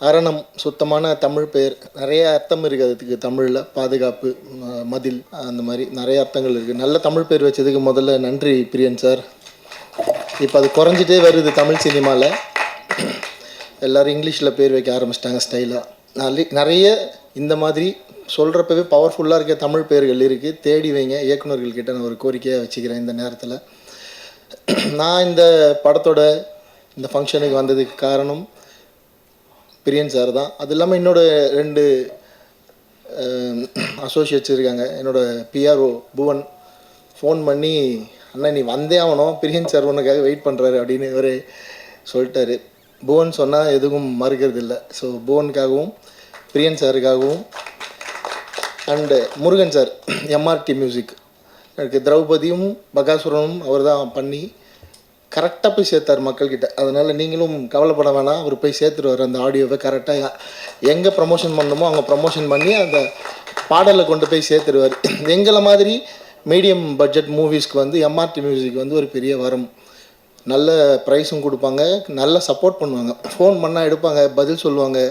அரணம் சுத்தமான தமிழ் பெயர். நிறைய அர்த்தம் இருக்குது அதுக்கு தமிழில். பாதுகாப்பு, மதில், அந்த மாதிரி நிறைய அர்த்தங்கள் இருக்குது. நல்ல தமிழ் பேர் வச்சதுக்கு முதல்ல நன்றி பிரியன் சார். இப்போ அது குறைஞ்சிட்டே வருது தமிழ் சினிமாவில். எல்லோரும் இங்கிலீஷில் பேர் வைக்க ஆரம்பிச்சிட்டாங்க ஸ்டைலாக. நிறைய இந்த மாதிரி சொல்கிறப்பவே பவர்ஃபுல்லாக இருக்க தமிழ் பேர்கள் இருக்குது. தேடி வைங்க. இயக்குநர்கள்கிட்ட நான் ஒரு கோரிக்கையாக வச்சுக்கிறேன் இந்த நேரத்தில். நான் இந்த படத்தோட இந்த ஃபங்க்ஷனுக்கு வந்ததுக்கு காரணம் பிரியன் சார் தான். அது இல்லாமல் என்னோடய 2 அசோசியேட்ஸ் இருக்காங்க. என்னோடய பிஆர்ஓ புவன் ஃபோன் பண்ணி, அண்ணா நீ வந்தே ஆகணும், பிரியன் சார் உனக்காக வெயிட் பண்ணுறாரு அப்படின்னு இவர் சொல்லிட்டாரு. புவன் சொன்னால் எதுவும் மறுக்கிறது இல்லை. ஸோ புவனுக்காகவும் பிரியன் சாருக்காகவும் and Murugan sir, MRT music, எனக்கு திரௌபதியும் பகாசுரனும் அவர் தான் பண்ணி கரெக்டாக போய் சேர்த்தார் மக்கள்கிட்ட. அதனால் நீங்களும் கவலைப்பட வேணாம், அவர் போய் சேர்த்துருவார் அந்த ஆடியோவை கரெக்டாக. எங்கே ப்ரமோஷன் பண்ணணுமோ அவங்க ப்ரமோஷன் பண்ணி அந்த பாடலை கொண்டு போய் சேர்த்துருவார். எங்களை மாதிரி மீடியம் பட்ஜெட் மூவிஸ்க்கு வந்து எம்ஆர்டி மியூசிக் வந்து ஒரு பெரிய வரம். நல்ல ப்ரைஸும் கொடுப்பாங்க, நல்ல சப்போர்ட் பண்ணுவாங்க. ஃபோன் பண்ணால் எடுப்பாங்க, பதில் சொல்லுவாங்க.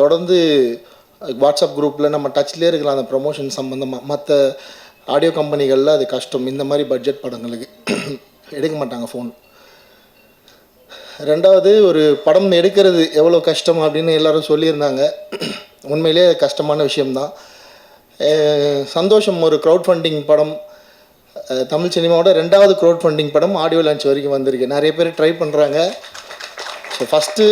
தொடர்ந்து வாட்ஸ்அப் குரூப்பில் நம்ம டச்லேயே இருக்கலாம் அந்த ப்ரமோஷன் சம்மந்தமாக. மற்ற ஆடியோ கம்பெனிகளில் அது கஷ்டம். இந்த மாதிரி பட்ஜெட் படங்களுக்கு எடுக்க மாட்டாங்க ஃபோன். ரெண்டாவது, ஒரு படம் எடுக்கிறது எவ்வளோ கஷ்டம் அப்படின்னு எல்லோரும் சொல்லியிருந்தாங்க. உண்மையிலே கஷ்டமான விஷயம்தான். சந்தோஷம் ஒரு க்ரௌட் ஃபண்டிங் படம், தமிழ் சினிமாவோட 2வது க்ரௌட் ஃபண்டிங் படம் ஆடியோ லான்ச் வரைக்கும் வந்திருக்கு. நிறைய பேர் ட்ரை பண்ணுறாங்க. ஸோ ஃபஸ்ட்டு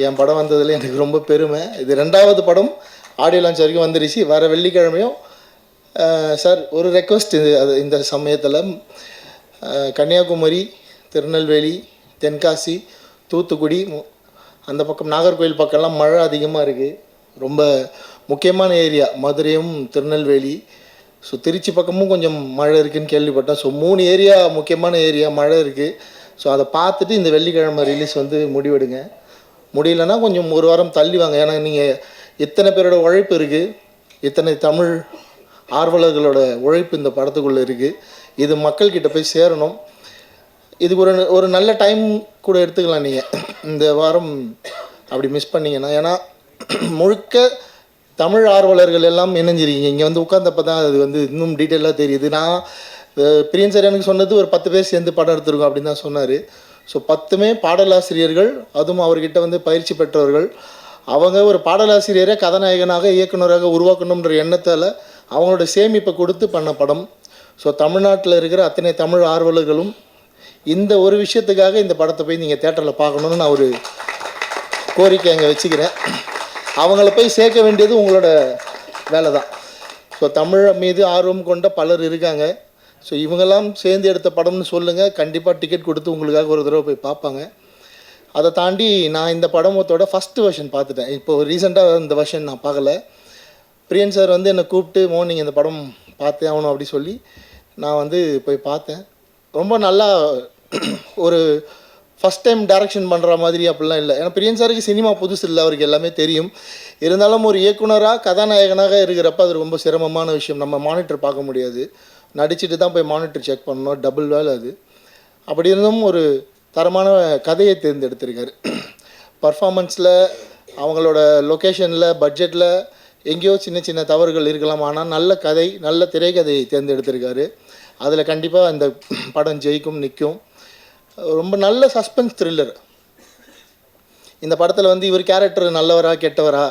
என் படம் வந்ததில் எனக்கு ரொம்ப பெருமை. இது 2வது படம் ஆடியோ லான்ச் வரைக்கும் வந்துருச்சு. வர வெள்ளிக்கிழமையும் சார் ஒரு ரெக்வஸ்ட், அது இந்த சமயத்தில் கன்னியாகுமரி, திருநெல்வேலி, தென்காசி, தூத்துக்குடி, அந்த பக்கம் நாகர்கோவில் பக்கம்லாம் மழை அதிகமாக இருக்குது. ரொம்ப முக்கியமான ஏரியா மதுரையும் திருநெல்வேலி. ஸோ திருச்சி பக்கமும் கொஞ்சம் மழை இருக்குதுன்னு கேள்விப்பட்டேன். ஸோ 3 ஏரியா முக்கியமான ஏரியா மழை இருக்குது. ஸோ அதை பார்த்துட்டு இந்த வெள்ளிக்கிழமை ரிலீஸ் வந்து முடிவெடுங்க. முடியலன்னா கொஞ்சம் ஒரு வாரம் தள்ளி வாங்க. ஏன்னா நீங்கள் எத்தனை பேரோட உழைப்பு இருக்குது, எத்தனை தமிழ் ஆர்வலர்களோட உழைப்பு இந்த படத்துக்குள்ளே இருக்குது. இது மக்கள்கிட்ட போய் சேரணும். இதுக்கு ஒரு நல்ல டைம் கூட எடுத்துக்கலாம் நீங்கள் இந்த வாரம் அப்படி மிஸ் பண்ணிங்கன்னா. ஏன்னா முழுக்க தமிழ் ஆர்வலர்கள் எல்லாம் இணைஞ்சிருக்கீங்க. இங்கே வந்து உட்காந்தப்போ தான் அது வந்து இன்னும் டீட்டெயிலாக தெரியுது. நான் பிரியன் சார் எனக்கு சொன்னது ஒரு 10 பேர் சேர்ந்து படம் எடுத்துருக்கோம் அப்படின்னு தான் சொன்னார். ஸோ 10மே பாடலாசிரியர்கள், அதுவும் அவர்கிட்ட வந்து பயிற்சி பெற்றவர்கள். அவங்க ஒரு பாடலாசிரியரை கதாநாயகனாக இயக்குநராக உருவாக்கணுன்ற எண்ணத்தால் அவங்களோட சேமிப்பை கொடுத்து பண்ண படம். ஸோ தமிழ்நாட்டில் இருக்கிற அத்தனை தமிழ் ஆர்வலர்களும் இந்த ஒரு விஷயத்துக்காக இந்த படத்தை போய் நீங்கள் தேட்டரில் பார்க்கணுன்னு நான் ஒரு கோரிக்கை அங்கே வச்சுக்கிறேன். அவங்கள போய் சேர்க்க வேண்டியது உங்களோட வேலை தான். ஸோ தமிழ் மீது ஆர்வம் கொண்ட பலர் இருக்காங்க. ஸோ இவங்கெல்லாம் சேர்ந்து எடுத்த படம்னு சொல்லுங்கள். கண்டிப்பாக டிக்கெட் கொடுத்து உங்களுக்காக ஒரு தடவை போய் பார்ப்பாங்க. அதை தாண்டி நான் இந்த படமத்தோட ஃபஸ்ட்டு வெர்ஷன் பார்த்துட்டேன். இப்போது ரீசெண்டாக இந்த வெர்ஷன் நான் பார்க்கல. பிரியன் சார் வந்து என்னை கூப்பிட்டு, நீங்கள் இந்த படம் பார்த்தே ஆகணும் அப்படி சொல்லி நான் வந்து போய் பார்த்தேன். ரொம்ப நல்லா ஒரு ஃபஸ்ட் டைம் டைரக்ஷன் பண்ணுற மாதிரி அப்படிலாம் இல்லை. ஏன்னா பிரியன் சாருக்கு சினிமா புதுசு இல்லை, அவருக்கு எல்லாமே தெரியும். இருந்தாலும் ஒரு இயக்குனராக கதாநாயகனாக இருக்கிறப்ப அது ரொம்ப சிரமமான விஷயம். நம்ம மானிட்டர் பார்க்க முடியாது, நடிச்சுட்டு தான் போய் மானிட்டர் செக் பண்ணணும். டபுள் வேலை அது. அப்படி இருந்தும் ஒரு தரமான கதையை தேர்ந்தெடுத்திருக்காரு. பர்ஃபார்மன்ஸில், அவங்களோட லொக்கேஷனில், பட்ஜெட்டில் எங்கேயோ சின்ன சின்ன தவறுகள் இருக்கலாம். ஆனால் நல்ல கதை, நல்ல திரைக்கதையை தேர்ந்தெடுத்திருக்காரு. அதில் கண்டிப்பாக இந்த படம் ஜெயிக்கும், நிற்கும். ரொம்ப நல்ல சஸ்பென்ஸ் த்ரில்லர். இந்த படத்தில் வந்து இவர் கேரக்டர் நல்லவரா கெட்டவரா,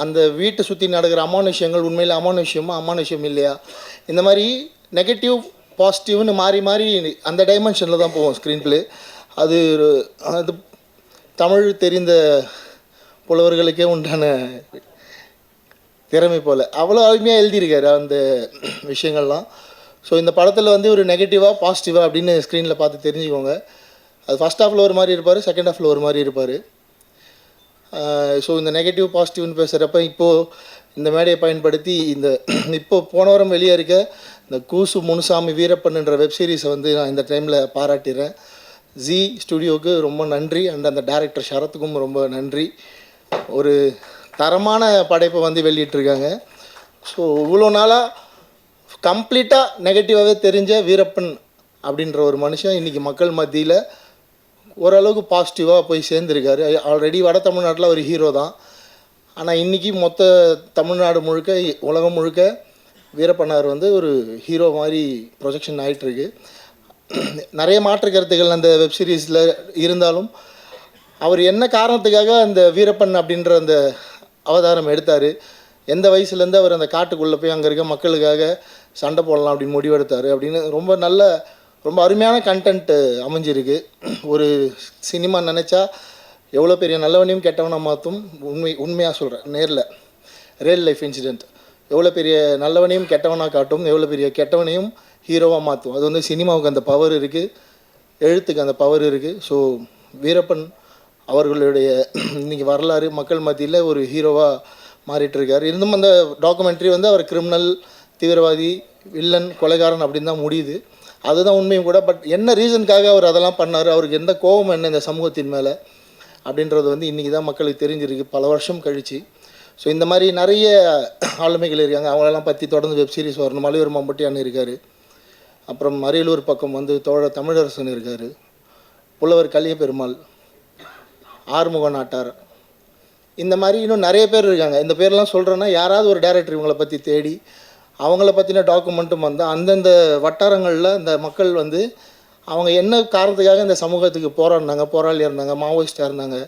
அந்த வீட்டை சுற்றி நடக்கிற அமானுஷ்யங்கள் உண்மையில் அமானுஷ்யமா அமானுஷ்யம் இல்லையா, இந்த மாதிரி நெகட்டிவ் பாசிட்டிவ்னு மாறி மாறி அந்த டைமென்ஷனில் தான் போவோம் ஸ்க்ரீன் ப்ளே. அது அது தமிழ் தெரிந்த புலவர்களுக்கே உண்டான திறமை போல் அவ்வளோ அருமையாக எழுதியிருக்காரு அந்த விஷயங்கள்லாம். ஸோ இந்த படத்தில் வந்து ஒரு நெகட்டிவாக பாசிட்டிவாக அப்படின்னு ஸ்க்ரீனில் பார்த்து தெரிஞ்சுக்கோங்க. அது ஃபஸ்ட் ஹாஃபில் ஒரு மாதிரி இருப்பார், செகண்ட் ஹாஃபில் ஒரு மாதிரி இருப்பார். ஸோ இந்த நெகட்டிவ் பாசிட்டிவ்னு பேசுகிறப்ப இப்போது இந்த மேடையை பயன்படுத்தி இப்போது போன வாரம் வெளியே இருக்க இந்த கூசு முனுசாமி வீரப்பன்ன்ற வெப்சீரிஸை வந்து நான் இந்த டைமில் பாராட்டிடுறேன். ஜி ஸ்டுடியோவுக்கு ரொம்ப நன்றி. அண்ட் அந்த டைரக்டர் ஷரத்துக்கும் ரொம்ப நன்றி. ஒரு தரமான படைப்பை வந்து வெளியிட்டிருக்காங்க. ஸோ இவ்வளோ நாளாக கம்ப்ளீட்டாக நெகட்டிவாகவே தெரிஞ்ச வீரப்பன் அப்படின்ற ஒரு மனுஷன் இன்றைக்கி மக்கள் மத்தியில் ஓரளவுக்கு பாசிட்டிவாக போய் சேர்ந்துருக்காரு. ஆல்ரெடி வட தமிழ்நாட்டில் ஒரு ஹீரோ தான். ஆனால் இன்றைக்கி மொத்த தமிழ்நாடு முழுக்க, உலகம் முழுக்க வீரப்பனார் வந்து ஒரு ஹீரோ மாதிரி ப்ரொஜெக்ஷன் ஆகிட்டுருக்கு. நிறைய மாற்று கருத்துக்கள் அந்த வெப் சீரிஸில் இருந்தாலும் அவர் என்ன காரணத்துக்காக அந்த வீரப்பன் அப்படின்ற அந்த அவதாரம் எடுத்தார், எந்த வயசுலேருந்து அவர் அந்த காட்டுக்குள்ளே போய் அங்கே இருக்க மக்களுக்காக சண்டை போடலாம் அப்படின்னு முடிவெடுத்தார் அப்படின்னு ரொம்ப அருமையான கண்டென்ட்டு அமைஞ்சிருக்கு. ஒரு சினிமா நினச்சா எவ்வளோ பெரிய நல்லவனையும் கெட்டவனாக மாற்றும். உண்மையாக சொல்கிறேன், ரியல் லைஃப் இன்சிடெண்ட் எவ்வளோ பெரிய நல்லவனையும் கெட்டவனாக காட்டும், எவ்வளோ பெரிய கெட்டவனையும் ஹீரோவாக மாற்றும். அது வந்து சினிமாவுக்கு அந்த பவர் இருக்குது, எழுத்துக்கு அந்த பவர் இருக்குது. ஸோ வீரப்பன் அவர்களுடைய இன்றைக்கி வரலாறு மக்கள் மத்தியில் ஒரு ஹீரோவாக மாறிட்டுருக்கார். இருந்தும் அந்த டாக்குமெண்ட்ரி வந்து அவர் கிரிமினல், தீவிரவாதி, வில்லன், கொலைகாரன் அப்படின்னு தான் முடியுது. அதுதான் உண்மையும் கூட. பட் என்ன ரீசனுக்காக அவர் அதெல்லாம் பண்ணார், அவருக்கு எந்த கோபம் என்ன இந்த சமூகத்தின் மேலே அப்படின்றது வந்து இன்றைக்கி தான் மக்களுக்கு தெரிஞ்சிருக்கு, பல வருஷம் கழித்து. ஸோ இந்த மாதிரி நிறைய ஆளுமைகள் இருக்காங்க, அவங்களெல்லாம் பற்றி தொடர்ந்து வெப் சீரிஸ் வரணும். மலையூர் மம்பட்டியான் இருக்கார், அப்புறம் அரியலூர் பக்கம் வந்து தோழர் தமிழரசன் இருக்கார், புலவர் கலிய பெருமாள், ஆறுமுக நாட்டார், இந்த மாதிரி இன்னும் நிறைய பேர் இருக்காங்க. இந்த பேர்லாம் சொல்கிறேன்னா யாராவது ஒரு டைரக்டர் இவங்களை பற்றி தேடி அவங்கள பற்றின டாக்குமெண்ட்டும் வந்து அந்தந்த வட்டாரங்களில் இந்த மக்கள் வந்து அவங்க என்ன காரணத்துக்காக இந்த சமூகத்துக்கு போராளியாக இருந்தாங்க, மாவோயிஸ்டாக இருந்தாங்க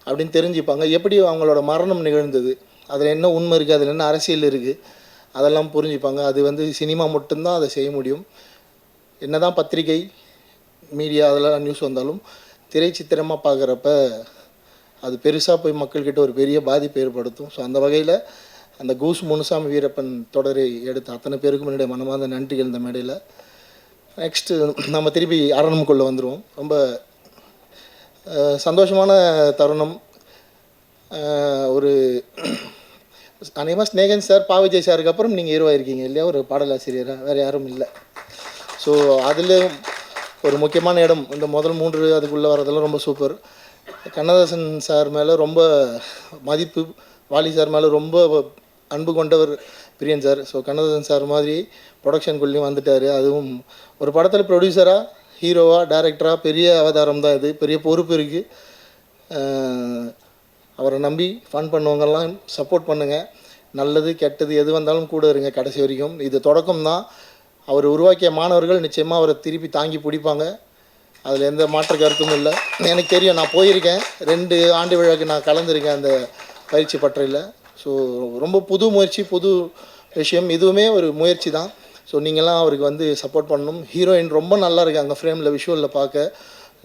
அப்படின்னு தெரிஞ்சுப்பாங்க. எப்படி அவங்களோட மரணம் நிகழ்ந்தது, அதில் என்ன உண்மை இருக்குது, அதில் என்ன அரசியல் இருக்குது, அதெல்லாம் புரிஞ்சுப்பாங்க. அது வந்து சினிமா மட்டும்தான் அதை செய்ய முடியும். என்ன தான் பத்திரிகை, மீடியா அதெல்லாம் நியூஸ் வந்தாலும் திரைச்சித்திரமாக பார்க்குறப்ப அது பெருசாக போய் மக்கள்கிட்ட ஒரு பெரிய பாதிப்பை ஏற்படுத்தும். ஸோ அந்த வகையில் அந்த கூஸ் முனுசாமி வீரப்பன் தொடரை எடுத்த அத்தனை பேருக்கும் என்னுடைய மனமார்ந்த நன்றிகள் இந்த மேடையில். நெக்ஸ்ட்டு நம்ம திருப்பி அரணுக்குள்ளே வந்துடுவோம். ரொம்ப சந்தோஷமான தருணம். ஒரு அநேகமாக ஸ்நேகன் சார், பாவிஜய் சாருக்கு அப்புறம் நீங்கள் ஹீரோவாயிருக்கீங்க இல்லையா, ஒரு பாடலாசிரியராக, வேறு யாரும் இல்லை. ஸோ அதில் ஒரு முக்கியமான இடம் இந்த முதல் 3 அதுக்குள்ளே வரதெல்லாம் ரொம்ப சூப்பர். கண்ணதாசன் சார் மேலே ரொம்ப மதிப்பு, வாலி சார் மேலே ரொம்ப அன்பு கொண்டவர் பிரியன் சார். ஸோ கண்ணதாசன் சார் மாதிரி ப்ரொடக்ஷனுக்குள்ளேயும் வந்துட்டார். அதுவும் ஒரு படத்தில் ப்ரொடியூசராக, ஹீரோவாக, டைரக்டராக பெரிய அவதாரம் தான் இது, பெரிய பொறுப்பு இருக்குது. அவரை நம்பி ஃபன் பண்ணுவங்கெல்லாம் சப்போர்ட் பண்ணுங்கள். நல்லது கெட்டது எது வந்தாலும் கூட இருங்க கடைசி வரைக்கும். இது தொடக்கம் தான். அவர் உருவாக்கிய மாணவர்கள் நிச்சயமாக அவரை திருப்பி தாங்கி பிடிப்பாங்க, அதில் எந்த மாற்று கருத்தும் இல்லை. எனக்கு தெரியும், நான் போயிருக்கேன், 2 ஆண்டு விழாக்கு நான் கலந்துருக்கேன் அந்த பயிற்சி பட்டறையில். ஸோ ரொம்ப புது முயற்சி, புது விஷயம், இதுவுமே ஒரு முயற்சி தான். ஸோ நீங்களாம் அவருக்கு வந்து சப்போர்ட் பண்ணணும். ஹீரோயின் ரொம்ப நல்லா இருக்காங்க ஃப்ரேமில், விஷுவலில் பார்க்க.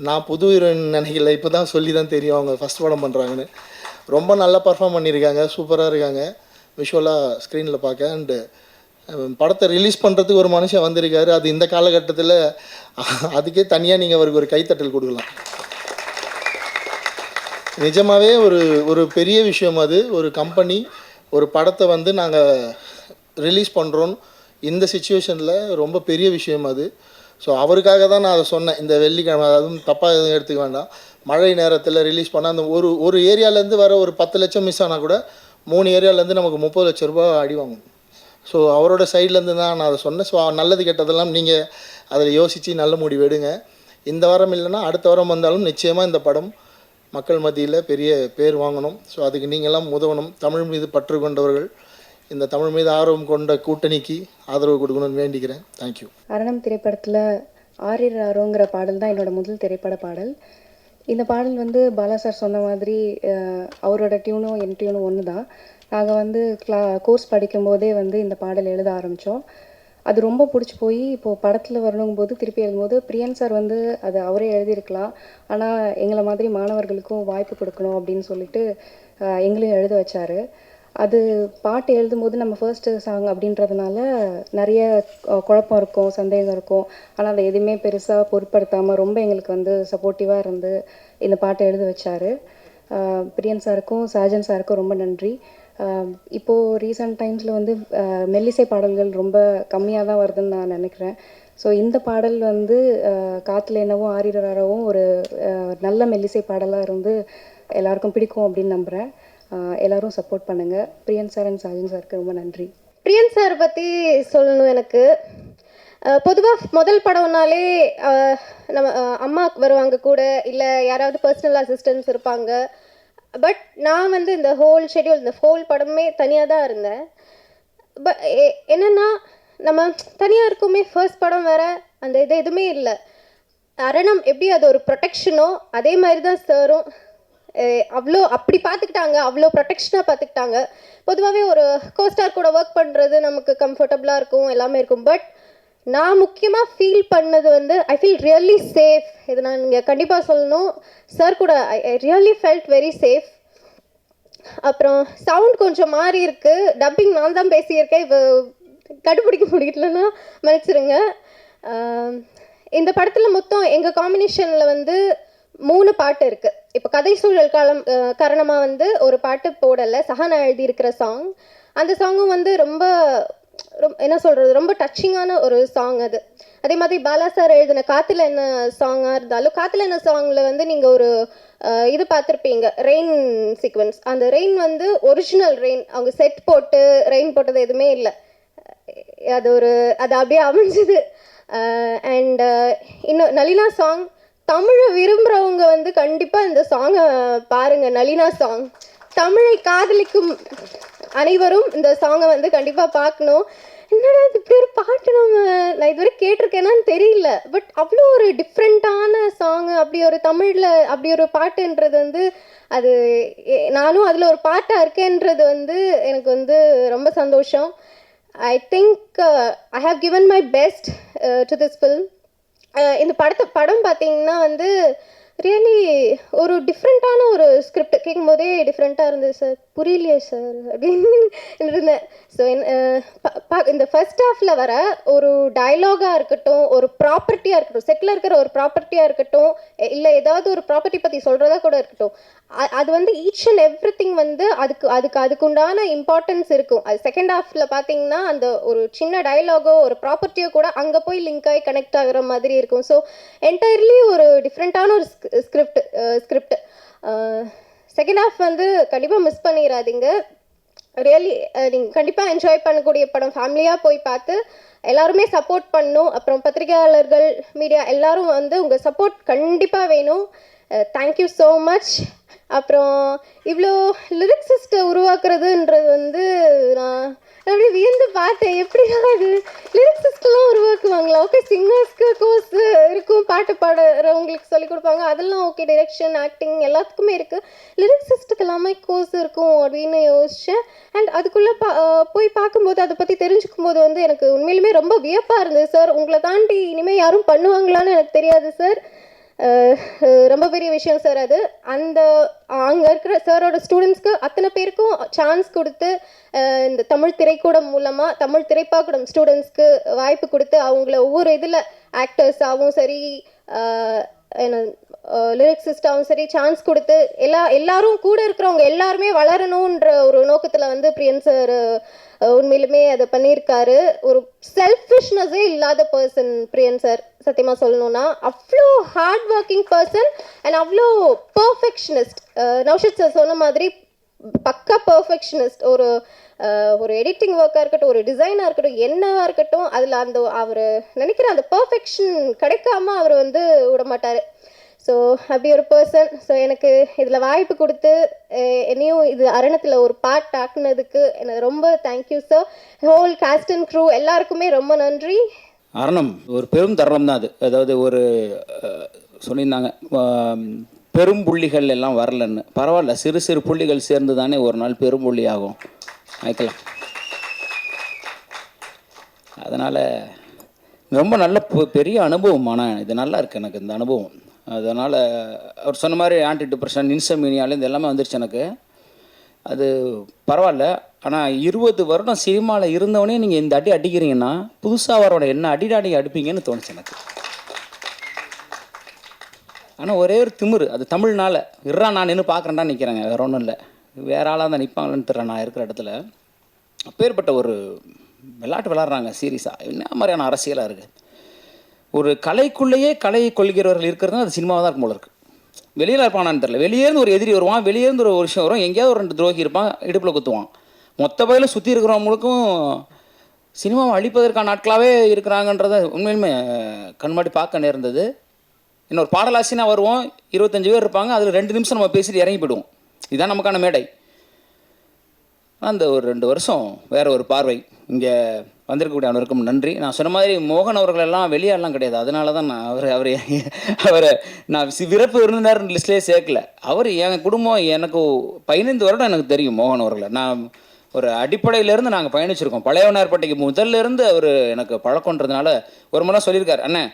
நான் புது ஹீரோயின் நினைக்கல, இப்போ தான் சொல்லி தான் தெரியும் அவங்க ஃபஸ்ட் படம் பண்ணுறாங்கன்னு. ரொம்ப நல்லா பர்ஃபார்ம் பண்ணியிருக்காங்க, சூப்பராக இருக்காங்க விஷுவலாக ஸ்க்ரீனில் பார்க்க. அண்டு படத்தை ரிலீஸ் பண்ணுறதுக்கு ஒரு மனுஷன் வந்திருக்காரு. அது இந்த காலகட்டத்தில் அதுக்கே தனியாக நீங்கள் அவருக்கு ஒரு கைத்தட்டல் கொடுக்கலாம். நிஜமாகவே ஒரு பெரிய விஷயம் அது. ஒரு கம்பெனி ஒரு படத்தை வந்து நாங்கள் ரிலீஸ் பண்ணுறோன்னு இந்த சிச்சுவேஷனில் ரொம்ப பெரிய விஷயம் அது. ஸோ அவருக்காக தான் நான் அதை சொன்னேன். இந்த வெள்ளிக்கிழமை, அதுவும் தப்பாக எதுவும் எடுத்துக்க வேண்டாம், மழை நேரத்தில் ரிலீஸ் பண்ணால் அந்த ஒரு ஏரியாவிலேருந்து வர ஒரு 10 லட்சம் மிஸ் ஆனால் கூட 3 ஏரியாவிலேருந்து நமக்கு 30 லட்ச ரூபா அடி வாங்கும். ஸோ அவரோட சைட்லேருந்து தான் நான் அதை சொன்னேன். ஸோ நல்லது கெட்டதெல்லாம் நீங்கள் அதில் யோசித்து நல்ல முடிவு எடுங்க. இந்த வாரம் இல்லைன்னா அடுத்த வாரம் வந்தாலும் நிச்சயமாக இந்த படம் மக்கள் மத்தியில் பெரிய பேர் வாங்கணும். ஸோ அதுக்கு நீங்களாம் உதவணும். தமிழ் மீது பற்று கொண்டவர்கள், இந்த தமிழ் மீது ஆர்வம் கொண்ட கூட்டணிக்கு ஆதரவு கொடுக்கணும்னு வேண்டிக்கிறேன். தேங்க்யூ. அரணம் திரைப்படத்தில் ஆரிராரோங்கிற பாடல் தான் என்னோடய முதல் திரைப்பட பாடல். இந்த பாடல் வந்து பாலா சார் சொன்ன மாதிரி அவரோட டியூனும் என் டியூனும் ஒன்று தான். நாங்கள் வந்து கோர்ஸ் படிக்கும்போதே வந்து இந்த பாடல் எழுத ஆரம்பித்தோம். அது ரொம்ப பிடிச்சி போய் இப்போது படத்தில் வரணுங்கும்போது திருப்பி எழுதும்போது பிரியன் சார் வந்து அது அவரே எழுதியிருக்கலாம், ஆனால் எங்களை மாதிரி மாணவர்களுக்கும் வாய்ப்பு கொடுக்கணும் அப்படின்னு சொல்லிட்டு எங்களையும் எழுத வச்சார். அது பாட்டு எழுதும்போது நம்ம ஃபர்ஸ்ட்டு சாங் அப்படின்றதுனால நிறைய குழப்பம் இருக்கும், சந்தேகம் இருக்கும். ஆனால் அதை எதுவுமே பெருசாக பொருட்படுத்தாமல் ரொம்ப எங்களுக்கு வந்து சப்போர்ட்டிவாக இருந்து இந்த பாட்டை எழுத வச்சார். பிரியன் சாருக்கும் சாஜன் சாருக்கும் ரொம்ப நன்றி. இப்போது ரீசெண்ட் டைம்ஸில் வந்து மெல்லிசை பாடல்கள் ரொம்ப கம்மியாக தான் வருதுன்னு நான் நினைக்கிறேன். ஸோ இந்த பாடல் வந்து காற்றுல என்னவோ ஆரிராரவும் ஒரு நல்ல மெல்லிசை பாடலாக இருந்து எல்லாருக்கும் பிடிக்கும் அப்படின்னு நம்புகிறேன். எல்லோரும் சப்போர்ட் பண்ணுங்கள். பிரியன் சார் அண்ட் சாஜன் சாருக்கு ரொம்ப நன்றி. பிரியன் சார் பற்றி சொல்லணும் எனக்கு. பொதுவாக முதல் படம்னாலே நம்ம அம்மா வருவாங்க கூட, இல்லை யாராவது பர்சனல் அசிஸ்டன்ஸ் இருப்பாங்க. பட் நான் வந்து இந்த ஹோல் ஷெட்யூல், இந்த ஹோல் படமே தனியாக தான் இருந்தேன். பட் என்னென்னா, நம்ம தனியாக இருக்குமே, ஃபர்ஸ்ட் படம் வேறு, அந்த எதுவுமே இல்லை. அரணம் எப்படி அது ஒரு ப்ரொடெக்ஷனோ அதே மாதிரி தான் சாரும் அவ்வளோ அப்படி பார்த்துக்கிட்டாங்க, அவ்வளோ ப்ரொடெக்ஷனாக பார்த்துக்கிட்டாங்க. பொதுவாகவே ஒரு கோஸ்டார் கூட ஒர்க் பண்ணுறது நமக்கு கம்ஃபர்டபுளாக இருக்கும், எல்லாமே இருக்கும். பட் நான் முக்கியமாக ஃபீல் பண்ணது வந்து ஐ ஃபீல் ரியலி சேஃப். இது நான் இங்கே கண்டிப்பாக சொல்லணும். சார் கூட I really felt very safe. அப்புறம் சவுண்ட் கொஞ்சம் மாறி இருக்குது, டப்பிங் நான் தான் பேசியிருக்கேன். இப்போ கண்டுபிடிக்க முடியலன்னா மன்னிச்சிருங்க. இந்த படத்தில் மொத்தம் எங்கள் காம்பினேஷனில் வந்து 3 பாட்டு இருக்குது. இப்போ கதை சூழல் காரணமாக வந்து ஒரு பாட்டு போடலை, சஹானா எழுதியிருக்கிற சாங். அந்த சாங்கும் வந்து ரொம்ப என்ன சொல்கிறது, ரொம்ப டச்சிங்கான ஒரு சாங் அது. அதே மாதிரி பாலா சார் எழுதின காற்றுல என்ன சாங்காக இருந்தாலும், காற்றுல என்ன சாங்கில் வந்து நீங்கள் ஒரு இது பார்த்துருப்பீங்க, ரெயின் சீக்வன்ஸ். அந்த ரெயின் வந்து ஒரிஜினல் ரெயின், அவங்க செட் போட்டு ரெயின் போட்டது எதுவுமே இல்லை. அது அப்படியே அமைஞ்சுது. அண்ட் இன்னும் நளினா சாங், தமிழை விரும்புகிறவங்க வந்து கண்டிப்பாக இந்த சாங்கை பாருங்கள். நளினா சாங், தமிழை காதலிக்கும் அனைவரும் இந்த சாங்கை வந்து கண்டிப்பாக பார்க்கணும். என்னடா இது இப்படி ஒரு பாட்டு நான் இதுவரை கேட்டிருக்கேனான்னு தெரியல. பட் அவ்வளோ ஒரு டிஃப்ரெண்ட்டான சாங்கு, அப்படி ஒரு தமிழில் அப்படி ஒரு பாட்டுன்றது வந்து அது நானும் அதில் ஒரு பாட்டாக இருக்கேன்றது வந்து எனக்கு வந்து ரொம்ப சந்தோஷம். I think I have given my best to this film. இந்த படம் பார்த்தீங்கன்னா வந்து ரியலி ஒரு டிஃப்ரெண்ட்டான ஒரு ஸ்கிரிப்ட். கேட்கும் போதே டிஃப்ரெண்ட்டாக இருந்தது. சார் புரியலையே சார் அப்படின்னு இருந்தேன். ஸோ இந்த ஃபர்ஸ்ட் ஹாஃபில் வர ஒரு டயலாகாக இருக்கட்டும், ஒரு ப்ராப்பர்ட்டியாக இருக்கட்டும், செட்டில் இருக்கிற ஒரு ப்ராப்பர்ட்டியாக இருக்கட்டும், இல்லை ஏதாவது ஒரு ப்ராப்பர்ட்டி பற்றி சொல்கிறதா கூட இருக்கட்டும், அது வந்து ஈச் அண்ட் எவ்ரி திங் வந்து அதுக்குண்டான இம்பார்ட்டன்ஸ் இருக்கும். அது செகண்ட் ஹாஃபில் பார்த்தீங்கன்னா அந்த ஒரு சின்ன டயலாகோ ஒரு ப்ராப்பர்ட்டியோ கூட அங்கே போய் லிங்க் ஆகி கனெக்ட் ஆகிற மாதிரி இருக்கும். ஸோ என்டையர்லி ஒரு டிஃப்ரெண்ட்டான ஒரு ஸ்கிரிப்ட். செகண்ட் ஹாஃப் வந்து கண்டிப்பாக மிஸ் பண்ணிடாதீங்க. ரியலி நீங்கள் கண்டிப்பாக என்ஜாய் பண்ணக்கூடிய படம். ஃபேமிலியாக போய் பார்த்து எல்லாருமே சப்போர்ட் பண்ணணும். அப்புறம் பத்திரிகையாளர்கள், மீடியா எல்லாரும் வந்து உங்கள் சப்போர்ட் கண்டிப்பாக வேணும். Thank you so much. அப்புறம் இவ்வளோ லிரிக்ஸிஸ்ட்டை உருவாக்குறதுன்றது வந்து நான் அப்படியே வியந்து பார்த்தேன். எப்படிதான் அது லிரிக்ஸிஸ்டெல்லாம் உருவாக்குவாங்களா? ஓகே, சிங்கர்ஸ்க்கு கோர்ஸ் இருக்கும், பாட்டு பாடுறவங்களுக்கு சொல்லிக் கொடுப்பாங்க, அதெல்லாம் ஓகே. டைரக்ஷன், ஆக்டிங் எல்லாத்துக்குமே இருக்குது. லிரிக்ஸிஸ்ட்டுக்கு எல்லாமே கோர்ஸ் இருக்கும் அப்படின்னு யோசித்தேன். அண்ட் அதுக்குள்ளே போய் பார்க்கும்போது, அதை பற்றி தெரிஞ்சுக்கும் போது வந்து எனக்கு உண்மையிலுமே ரொம்ப வியப்பாக இருந்தது. சார் உங்களை தாண்டி இனிமேல் யாரும் பண்ணுவாங்களான்னு எனக்கு தெரியாது சார். ரொம்ப பெரிய விஷயம் சார் அது. அங்கே இருக்கிற சாரோட ஸ்டூடெண்ட்ஸ்க்கு அத்தனை பேருக்கும் சான்ஸ் கொடுத்து, இந்த தமிழ் திரைக்கூடம் மூலமாக தமிழ் திரைப்பாக்கூடம் ஸ்டூடெண்ட்ஸ்க்கு வாய்ப்பு கொடுத்து, அவங்கள ஒவ்வொரு இதில் ஆக்டர்ஸாகவும் சரி, என்ன லிரிக்ஸிஸ்டாகவும் சரி சான்ஸ் கொடுத்து எல்லாரும் கூட இருக்கிறவங்க எல்லாருமே வளரணுன்ற ஒரு நோக்கத்தில் வந்து பிரியன் சார் உண்மையிலுமே அதை பண்ணியிருக்காரு. ஒரு செல்ஃபிஷ்னஸே இல்லாத பர்சன் பிரியன் சார், சத்தியமாக சொல்லணும்னா. அவ்வளோ ஹார்ட் ஒர்க்கிங் பர்சன் அண்ட் அவ்வளோ பர்ஃபெக்ஷனிஸ்ட். நௌஷத் சார் சொன்ன மாதிரி பக்கா பர்ஃபெக்ஷனிஸ்ட். ஒரு எடிட்டிங் ஒர்க்காக இருக்கட்டும், ஒரு டிசைனாக இருக்கட்டும், என்னவாக இருக்கட்டும், அதில் அவர் நினைக்கிற அந்த பர்ஃபெக்ஷன் கிடைக்காம அவர் வந்து விடமாட்டார். ஸோ அப்படி ஒரு பர்சன். ஸோ எனக்கு இதில் வாய்ப்பு கொடுத்து என்னையும் இது அரணத்தில் ஒரு பார்ட் ஆக்குனதுக்கு எனக்கு ரொம்ப thank you sir. Whole cast and crew எல்லாருக்குமே ரொம்ப நன்றி. அரணம் ஒரு பெரும் தருணம் தான் அது. அதாவது ஒரு சொல்லியிருந்தாங்க பெரும் புள்ளிகள் எல்லாம் வரலன்னு. பரவாயில்ல, சிறு சிறு புள்ளிகள் சேர்ந்து தானே ஒரு நாள் பெரும் புள்ளி ஆகும். வைக்கலாம். அதனால் ரொம்ப நல்ல பெரிய அனுபவம். ஆனால் இது நல்லா இருக்குது எனக்கு இந்த அனுபவம். அதனால் அவர் சொன்ன மாதிரி ஆன்டி டிப்ரெஷன், இன்சோம்னியால இது எல்லாமே வந்துருச்சு எனக்கு. அது பரவாயில்ல. ஆனால் 20 வருடம் சினிமாவில் இருந்தவொடனே நீங்கள் இந்த அடி அடிக்கிறீங்கன்னா புதுசாக வரவனை என்ன அடிடாடி அடிப்பீங்கன்னு தோணுச்சு எனக்கு. ஆனால் ஒரே ஒரு திமிரு, அது தமிழ்னால நான் நின்று பார்க்குறேன்டா நிற்கிறேங்க, வேறு ஒன்றும் இல்லை. வேற ஆளாக தான் நிற்பாங்களேன்னு தெரியல நான் இருக்கிற இடத்துல. அப்பேற்பட்ட ஒரு விளையாட்டு விளாட்றாங்க சீரியஸாக. என்ன மாதிரியான அரசியலாக இருக்குது. ஒரு கலைக்குள்ளேயே கலையை கொள்கிறவர்கள் இருக்கிறது அது சினிமாவாக தான் இருக்கும் போல இருக்குது. வெளியில் இருப்பானான்னு தெரியல. வெளியேருந்து ஒரு எதிரி வருவான், வெளியேருந்து ஒரு விஷயம் வரும், எங்கேயாவது ஒரு 2 துரோகி இருப்பான், இடுப்பில் குத்துவான். மொத்த பயிலும் சுற்றி இருக்கிறவங்களுக்கும் சினிமாவை அழிப்பதற்கான ஆட்களாகவே இருக்கிறாங்கன்றத உண்மையிலுமே கண்மாடி பார்க்க நேர்ந்தது. இன்னொரு பாடலாசினா வருவோம், 25 பேர் இருப்பாங்க, அதில் 2 நிமிஷம் நம்ம பேசிட்டு இறங்கி போயிடுவோம். இதுதான் நமக்கான மேடை. அந்த ஒரு 2 வருஷம் வேறு ஒரு பார்வை. இங்கே வந்திருக்கக்கூடிய அனைவருக்கும் நன்றி. நான் சொன்ன மாதிரி மோகன் அவர்களெல்லாம் வெளியாடலாம் கிடையாது. அதனால தான் நான் அவரை நான் விருப்பு விருந்தினர் லிஸ்ட்லேயே சேர்க்கல. அவர் என் குடும்பம், எனக்கு 15 வருடம் எனக்கு தெரியும் மோகன் அவர்களை. நான் ஒரு அடிப்படையிலேருந்து நாங்கள் பயணிச்சிருக்கோம். பழையவனார்பட்டிக்கு முதல்லேருந்து அவர் எனக்கு பழக்கன்றதுனால ஒரு முறை சொல்லியிருக்கார், அண்ணே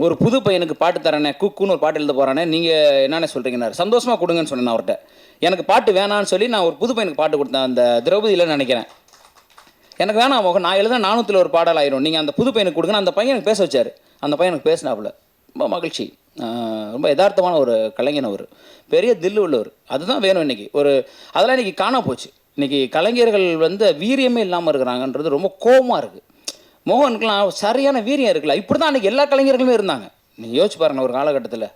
ஒரு புது பையனுக்கு பாட்டு தரேண்ணே, குக்குன்னு ஒரு பாட்டு எழுத போகிறானே, நீங்கள் என்னென்ன சொல்கிறீங்கன்னாரு. சந்தோஷமாக கொடுங்கன்னு சொன்னேன் அவர்கிட்ட. எனக்கு பாட்டு வேணான்னு சொல்லி நான் ஒரு புது பையனுக்கு பாட்டு கொடுத்தேன், அந்த திரௌபதியில் நினைக்கிறேன். எனக்கு வேணாம் மோகன், நான் எழுத 400 ஒரு பாடல் ஆயிரும், நீங்கள் அந்த புது பையனுக்கு கொடுங்க. அந்த பையனுக்கு பேச வச்சார். அந்த பையனுக்கு பேசினாப்புல. ரொம்ப மகிழ்ச்சி. ரொம்ப யதார்த்தமான ஒரு கலைஞன் அவர், பெரிய தில்லு உள்ளவர். அதுதான் வேணும் இன்றைக்கி. அதெல்லாம் இன்றைக்கி காணா போச்சு. இன்றைக்கி கலைஞர்கள் வீரியமே இல்லாமல் இருக்கிறாங்கன்றது ரொம்ப கோபமாக இருக்குது. மோகனுக்கெலாம் சரியான வீரியம் இருக்குல்ல. இப்படி தான் அன்றைக்கி எல்லா கலைஞர்களுமே இருந்தாங்க. நீங்கள் யோசிச்சு பாருங்கள், ஒரு காலகட்டத்தில்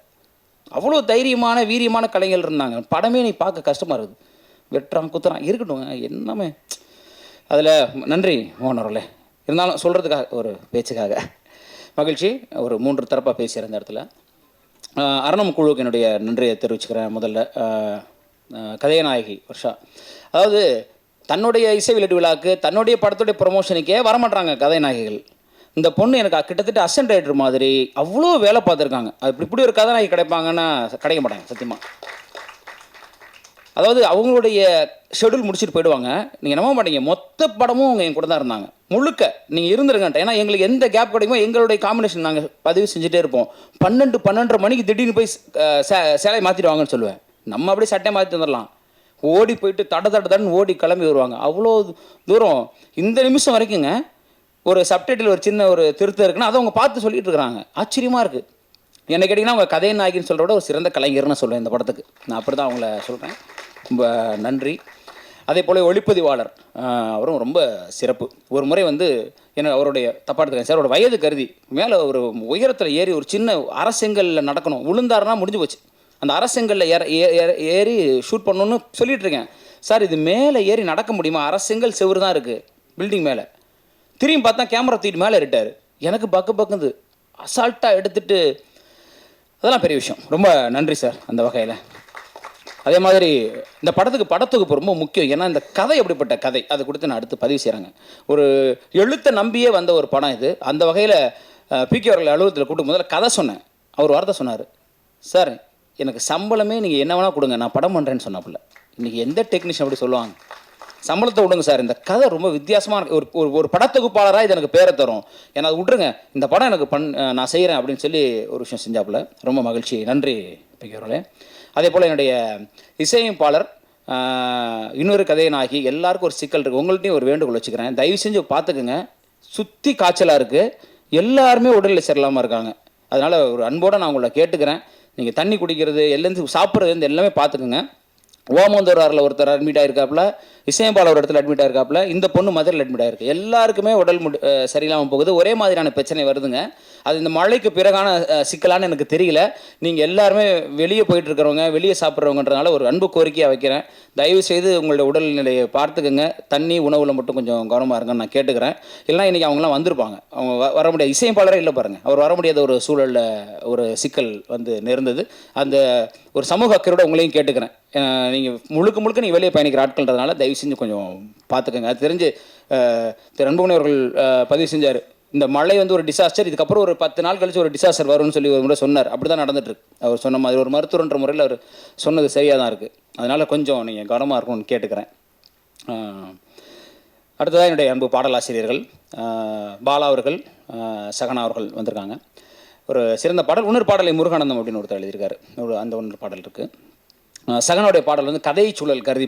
அவ்வளோ தைரியமான வீரியமான கலைஞர்கள் இருந்தாங்க. படமே நீ பார்க்க கஷ்டமாக இருக்குது. வெட்டுறான் குத்துறான் இருக்கட்டும், என்னமே. அதில் நன்றி மோகன் அவர்களே. இருந்தாலும் சொல்கிறதுக்காக ஒரு பேச்சுக்காக மகிழ்ச்சி. ஒரு 3 தரப்பாக பேசியிருந்த இந்த இடத்துல அரணம் குழுவுக்கு என்னுடைய நன்றியை தெரிவிச்சுக்கிறேன். முதல்ல கதைநாயகி வர்ஷா, அதாவது தன்னுடைய இசை வெளியீட்டு விழாவுக்கு, தன்னுடைய படத்துடைய ப்ரொமோஷனுக்கே வரமாட்டாங்க கதைநாயகிகள். இந்த பொண்ணு எனக்கு கிட்டத்தட்ட அசிஸ்டன்ட் ரைட்டர் மாதிரி அவ்வளோ வேலை பார்த்துருக்காங்க. அது இப்படி ஒரு கதாநாயகி கிடைப்பாங்கன்னா கிடைக்க மாட்டாங்க சத்தியமாக. அதாவது அவங்களுடைய ஷெடியூல் முடிச்சுட்டு போயிடுவாங்க. நீங்கள் நம்ப மாட்டீங்க, மொத்த படமும் அவங்க என் கூட தான் இருந்தாங்க முழுக்க. நீங்கள் இருந்துருங்கன்ட்டு. ஏன்னா எங்களுக்கு எந்த கேப் கிடைக்குமோ எங்களுடைய காம்பினேஷன் நாங்கள் பதிவு செஞ்சுட்டே இருப்போம். 12-12:30 மணிக்கு திடீர்னு போய் சேலை மாற்றிடுவாங்கன்னு சொல்லுவேன். நம்ம அப்படியே சட்டையை மாற்றி வந்துடலாம். ஓடி போயிட்டு தடன்னு ஓடி கிளம்பி வருவாங்க. அவ்வளோ தூரம் இந்த நிமிஷம் வரைக்குங்க ஒரு சப்டைட்டில் ஒரு சின்ன ஒரு திருத்தம் இருக்குன்னா அதை அவங்க பார்த்து சொல்லிட்டு இருக்கிறாங்க. ஆச்சரியமாக இருக்குது. என்ன கேட்டிங்கன்னா அவங்க கதை நாயகின்னு சொல்கிறோட ஒரு சிறந்த கலைஞர்னு சொல்லுவேன் இந்த படத்துக்கு. நான் அப்படி தான் அவங்கள சொல்கிறேன். ரொம்ப நன்றி. அதே போல் ஒளிப்பதிவாளர் அவரும் ரொம்ப சிறப்பு. ஒரு முறை என்ன அவருடைய தப்பா எடுத்துக்கிறேன் சார், அவரோட வயது கருதி மேலே ஒரு உயரத்தில் ஏறி ஒரு சின்ன அரசெங்கலில் நடக்கணும், விழுந்தாருன்னா முடிஞ்சு போச்சு. அந்த அரசெங்கலில் ஏறி ஷூட் பண்ணணுன்னு சொல்லிட்டு இருக்கேன். சார் இது மேலே ஏறி நடக்க முடியுமா? அரசெங்கல் செவ்வறு தான் இருக்குது பில்டிங் மேலே. திரும்பி பார்த்தா கேமரா தூக்கிட்டு மேலே ஏறிட்டார். எனக்கு பக்குந்து அசால்ட்டாக எடுத்துகிட்டு, அதெல்லாம் பெரிய விஷயம். ரொம்ப நன்றி சார் அந்த வகையில். அதே மாதிரி இந்த படத்துக்கு ரொம்ப முக்கியம். ஏன்னா இந்த கதை எப்படிப்பட்ட கதை, அதை கொடுத்து நான் அடுத்து பதிவு செய்கிறாங்க. ஒரு எழுத்தை நம்பியே வந்த ஒரு படம் இது. அந்த வகையில் பிகே அவர்கள் அலுவலகத்தில் கூட்டும் முதல்ல கதை சொன்னேன். அவர் வார்த்தை சொன்னார், சார் எனக்கு சம்பளமே நீங்கள் என்ன வேணால் கொடுங்க, நான் படம் பண்ணுறேன்னு சொன்னாப்புல. இன்றைக்கி எந்த டெக்னீஷியன் அப்படி சொல்லுவாங்க? சம்பளத்தை விடுங்க சார், இந்த கதை ரொம்ப வித்தியாசமாக ஒரு படத்தொகுப்பாளராக இது எனக்கு பேரை தரும், ஏன்னா அது விட்ருங்க, இந்த படம் எனக்கு நான் செய்கிறேன் அப்படின்னு சொல்லி ஒரு விஷயம் செஞ்சாப்புல. ரொம்ப மகிழ்ச்சி. நன்றி பிகே அவர்களே. அதே போல் என்னுடைய இசையமைப்பாளர், இன்னொரு கதையனாகி, எல்லாருக்கும் ஒரு சிக்கல் இருக்குது. உங்கள்கிட்டையும் ஒரு வேண்டுகோள் வச்சுக்கிறேன், தயவு செஞ்சு பார்த்துக்குங்க. சுற்றி காய்ச்சலாக இருக்குது, எல்லாருமே உடலில் சரியில்லாமல் இருக்காங்க. அதனால் ஒரு அன்போடு நான் உங்களை கேட்டுக்கிறேன், நீங்கள் தண்ணி குடிக்கிறது எல்லேருந்து சாப்பிட்றது எல்லாமே பார்த்துக்குங்க. ஓமந்தூராரில் ஒருத்தர் அட்மிட் ஆகிருக்காப்புல, இசையம்பால் ஒரு இடத்துல அட்மிட் ஆகிருக்காப்புல, இந்த பொண்ணு மதுரையில் அட்மிட் ஆகிருக்கு. எல்லாருக்குமே உடல் சரியில்லாமல் போகுது. ஒரே மாதிரியான பிரச்சனை வருதுங்க. அது இந்த மழைக்கு பிறகான சிக்கலான்னு எனக்கு தெரியல. நீங்கள் எல்லாருமே வெளியே போயிட்டு இருக்கிறவங்க, வெளியே சாப்பிட்றவங்கன்றதுனால ஒரு அன்பு கோரிக்கையாக வைக்கிறேன், தயவு செய்து உங்களோட உடல்நிலையை பார்த்துக்குங்க. தண்ணி உணவில் மட்டும் கொஞ்சம் கவனமாக இருங்கன்னு நான் கேட்டுக்கிறேன். இல்லைனா இன்றைக்கி அவங்களாம் வந்திருப்பாங்க, அவங்க வர முடியாது. இசையமைப்பாளரே இல்லை பாருங்கள், அவர் வர முடியாத ஒரு சூழலில் ஒரு சிக்கல் நேர்ந்தது. அந்த ஒரு சமூக அக்கறையோட உங்களையும் கேட்டுக்கிறேன். நீங்கள் முழுக்க நீங்கள் வெளியே பயணிக்கிற ஆட்கள்ன்றதுனால தயவு செஞ்சு கொஞ்சம் பார்த்துக்கோங்க. அது தெரிஞ்சு திரு அன்புமணி அவர்கள் பதிவு செஞ்சார், இந்த மழை ஒரு டிசாஸ்டர், இதுக்கப்புறம் ஒரு 10 நாள் கழிச்சு ஒரு டிசாஸ்டர் வரும்னு சொல்லி ஒரு முறை சொன்னார். அப்படி தான் நடந்துட்டுருக்கு. அவர் சொன்ன மாதிரி ஒரு மருத்துவன்ற முறையில் அவர் சொன்னது சரியாக தான் இருக்குது. அதனால் கொஞ்சம் நீங்கள் கவனமாக இருக்கணும்னு கேட்டுக்கிறேன். அடுத்ததாக என்னுடைய அன்பு பாடலாசிரியர்கள் பாலா அவர்கள், சகனா அவர்கள் வந்திருக்காங்க. ஒரு சிறந்த பாடல் இன்னொரு பாடலை முருகானந்தம் அப்படின்னு ஒருத்தர் எழுதியிருக்காரு. அந்த ஒன்று பாடல் இருக்குது. சகனுடைய பாடல் கதை சூழல் கருதி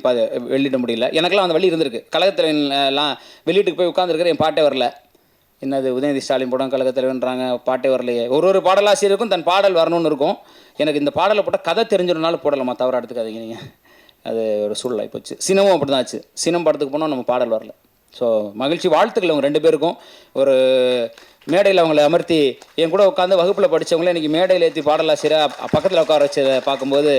வெளியிட முடியல. எனக்கெல்லாம் அந்த வழி இருந்திருக்கு. கழகத்தலைவன்லாம் வெளியீட்டுக்கு போய் உட்காந்துருக்கிற என் பாட்டே வரல. என்னது உதயநிதி ஸ்டாலின் படம் கழகத்தலைவன்றாங்க, பாட்டே வரலையே. ஒரு பாடலாசிரியருக்கும் தன் பாடல் வரணும்னு இருக்கும். எனக்கு இந்த பாடலை போட்டால் கதை தெரிஞ்சிடனால போடலாமா, தவறாக எடுத்துக்காதீங்க நீங்கள். அது ஒரு சூழலாகி போச்சு. சினமும் அப்படி தான் ஆச்சு. சினம் படத்துக்கு போனால் நம்ம பாடல் வரல. ஸோ மகிழ்ச்சி, வாழ்த்துக்கள் அவங்க 2 பேருக்கும். ஒரு மேடையில் அவங்கள அமர்த்தி என் கூட உட்காந்து வகுப்பில் படித்தவங்களே இன்றைக்கி மேடையில் ஏற்றி பாடலாசிரியராக பக்கத்தில் உட்கார வச்சதை பார்க்கும்போது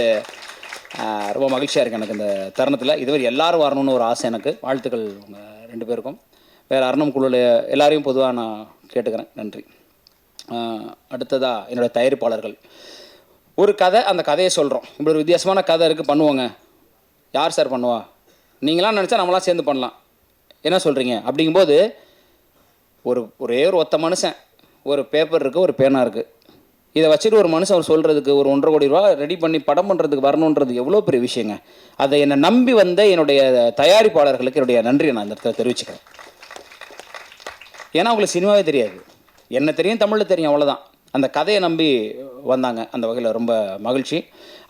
ரொம்ப மகிழ்ச்சியாக இருக்குது எனக்கு இந்த தருணத்தில். இதுவரை எல்லோரும் வரணும்னு ஒரு ஆசை எனக்கு. வாழ்த்துக்கள் உங்கள் 2 பேருக்கும். வேறு அரணம் குழுவில் எல்லாரையும் பொதுவாக நான் கேட்டுக்கிறேன். நன்றி. அடுத்ததாக என்னோடய தயாரிப்பாளர்கள், ஒரு கதை, அந்த கதையை சொல்கிறோம். இப்படி ஒரு வித்தியாசமான கதை இருக்குது, பண்ணுவோங்க. யார் சார் பண்ணுவா? நீங்களாம் நினச்சா நம்மளாம் சேர்ந்து பண்ணலாம், என்ன சொல்கிறீங்க? அப்படிங்கும்போது ஒரே ஒரு ஒத்த மனுஷன், ஒரு பேப்பர் இருக்குது, ஒரு பேனா இருக்குது, இதை வச்சுட்டு ஒரு மனுஷன் அவர் சொல்கிறதுக்கு ஒரு 1.5 கோடி ரூபா ரெடி பண்ணி படம் பண்ணுறதுக்கு வரணுன்றது எவ்வளோ பெரிய விஷயங்க. அதை என்னை நம்பி வந்த என்னுடைய தயாரிப்பாளர்களுக்கு என்னுடைய நன்றியை நான் இந்த இடத்துல தெரிவிச்சுக்கிறேன். ஏன்னா அவங்களுக்கு சினிமாவே தெரியாது, என்ன தெரியும், தமிழில் தெரியும், அவ்வளோதான். அந்த கதையை நம்பி வந்தாங்க. அந்த வகையில் ரொம்ப மகிழ்ச்சி.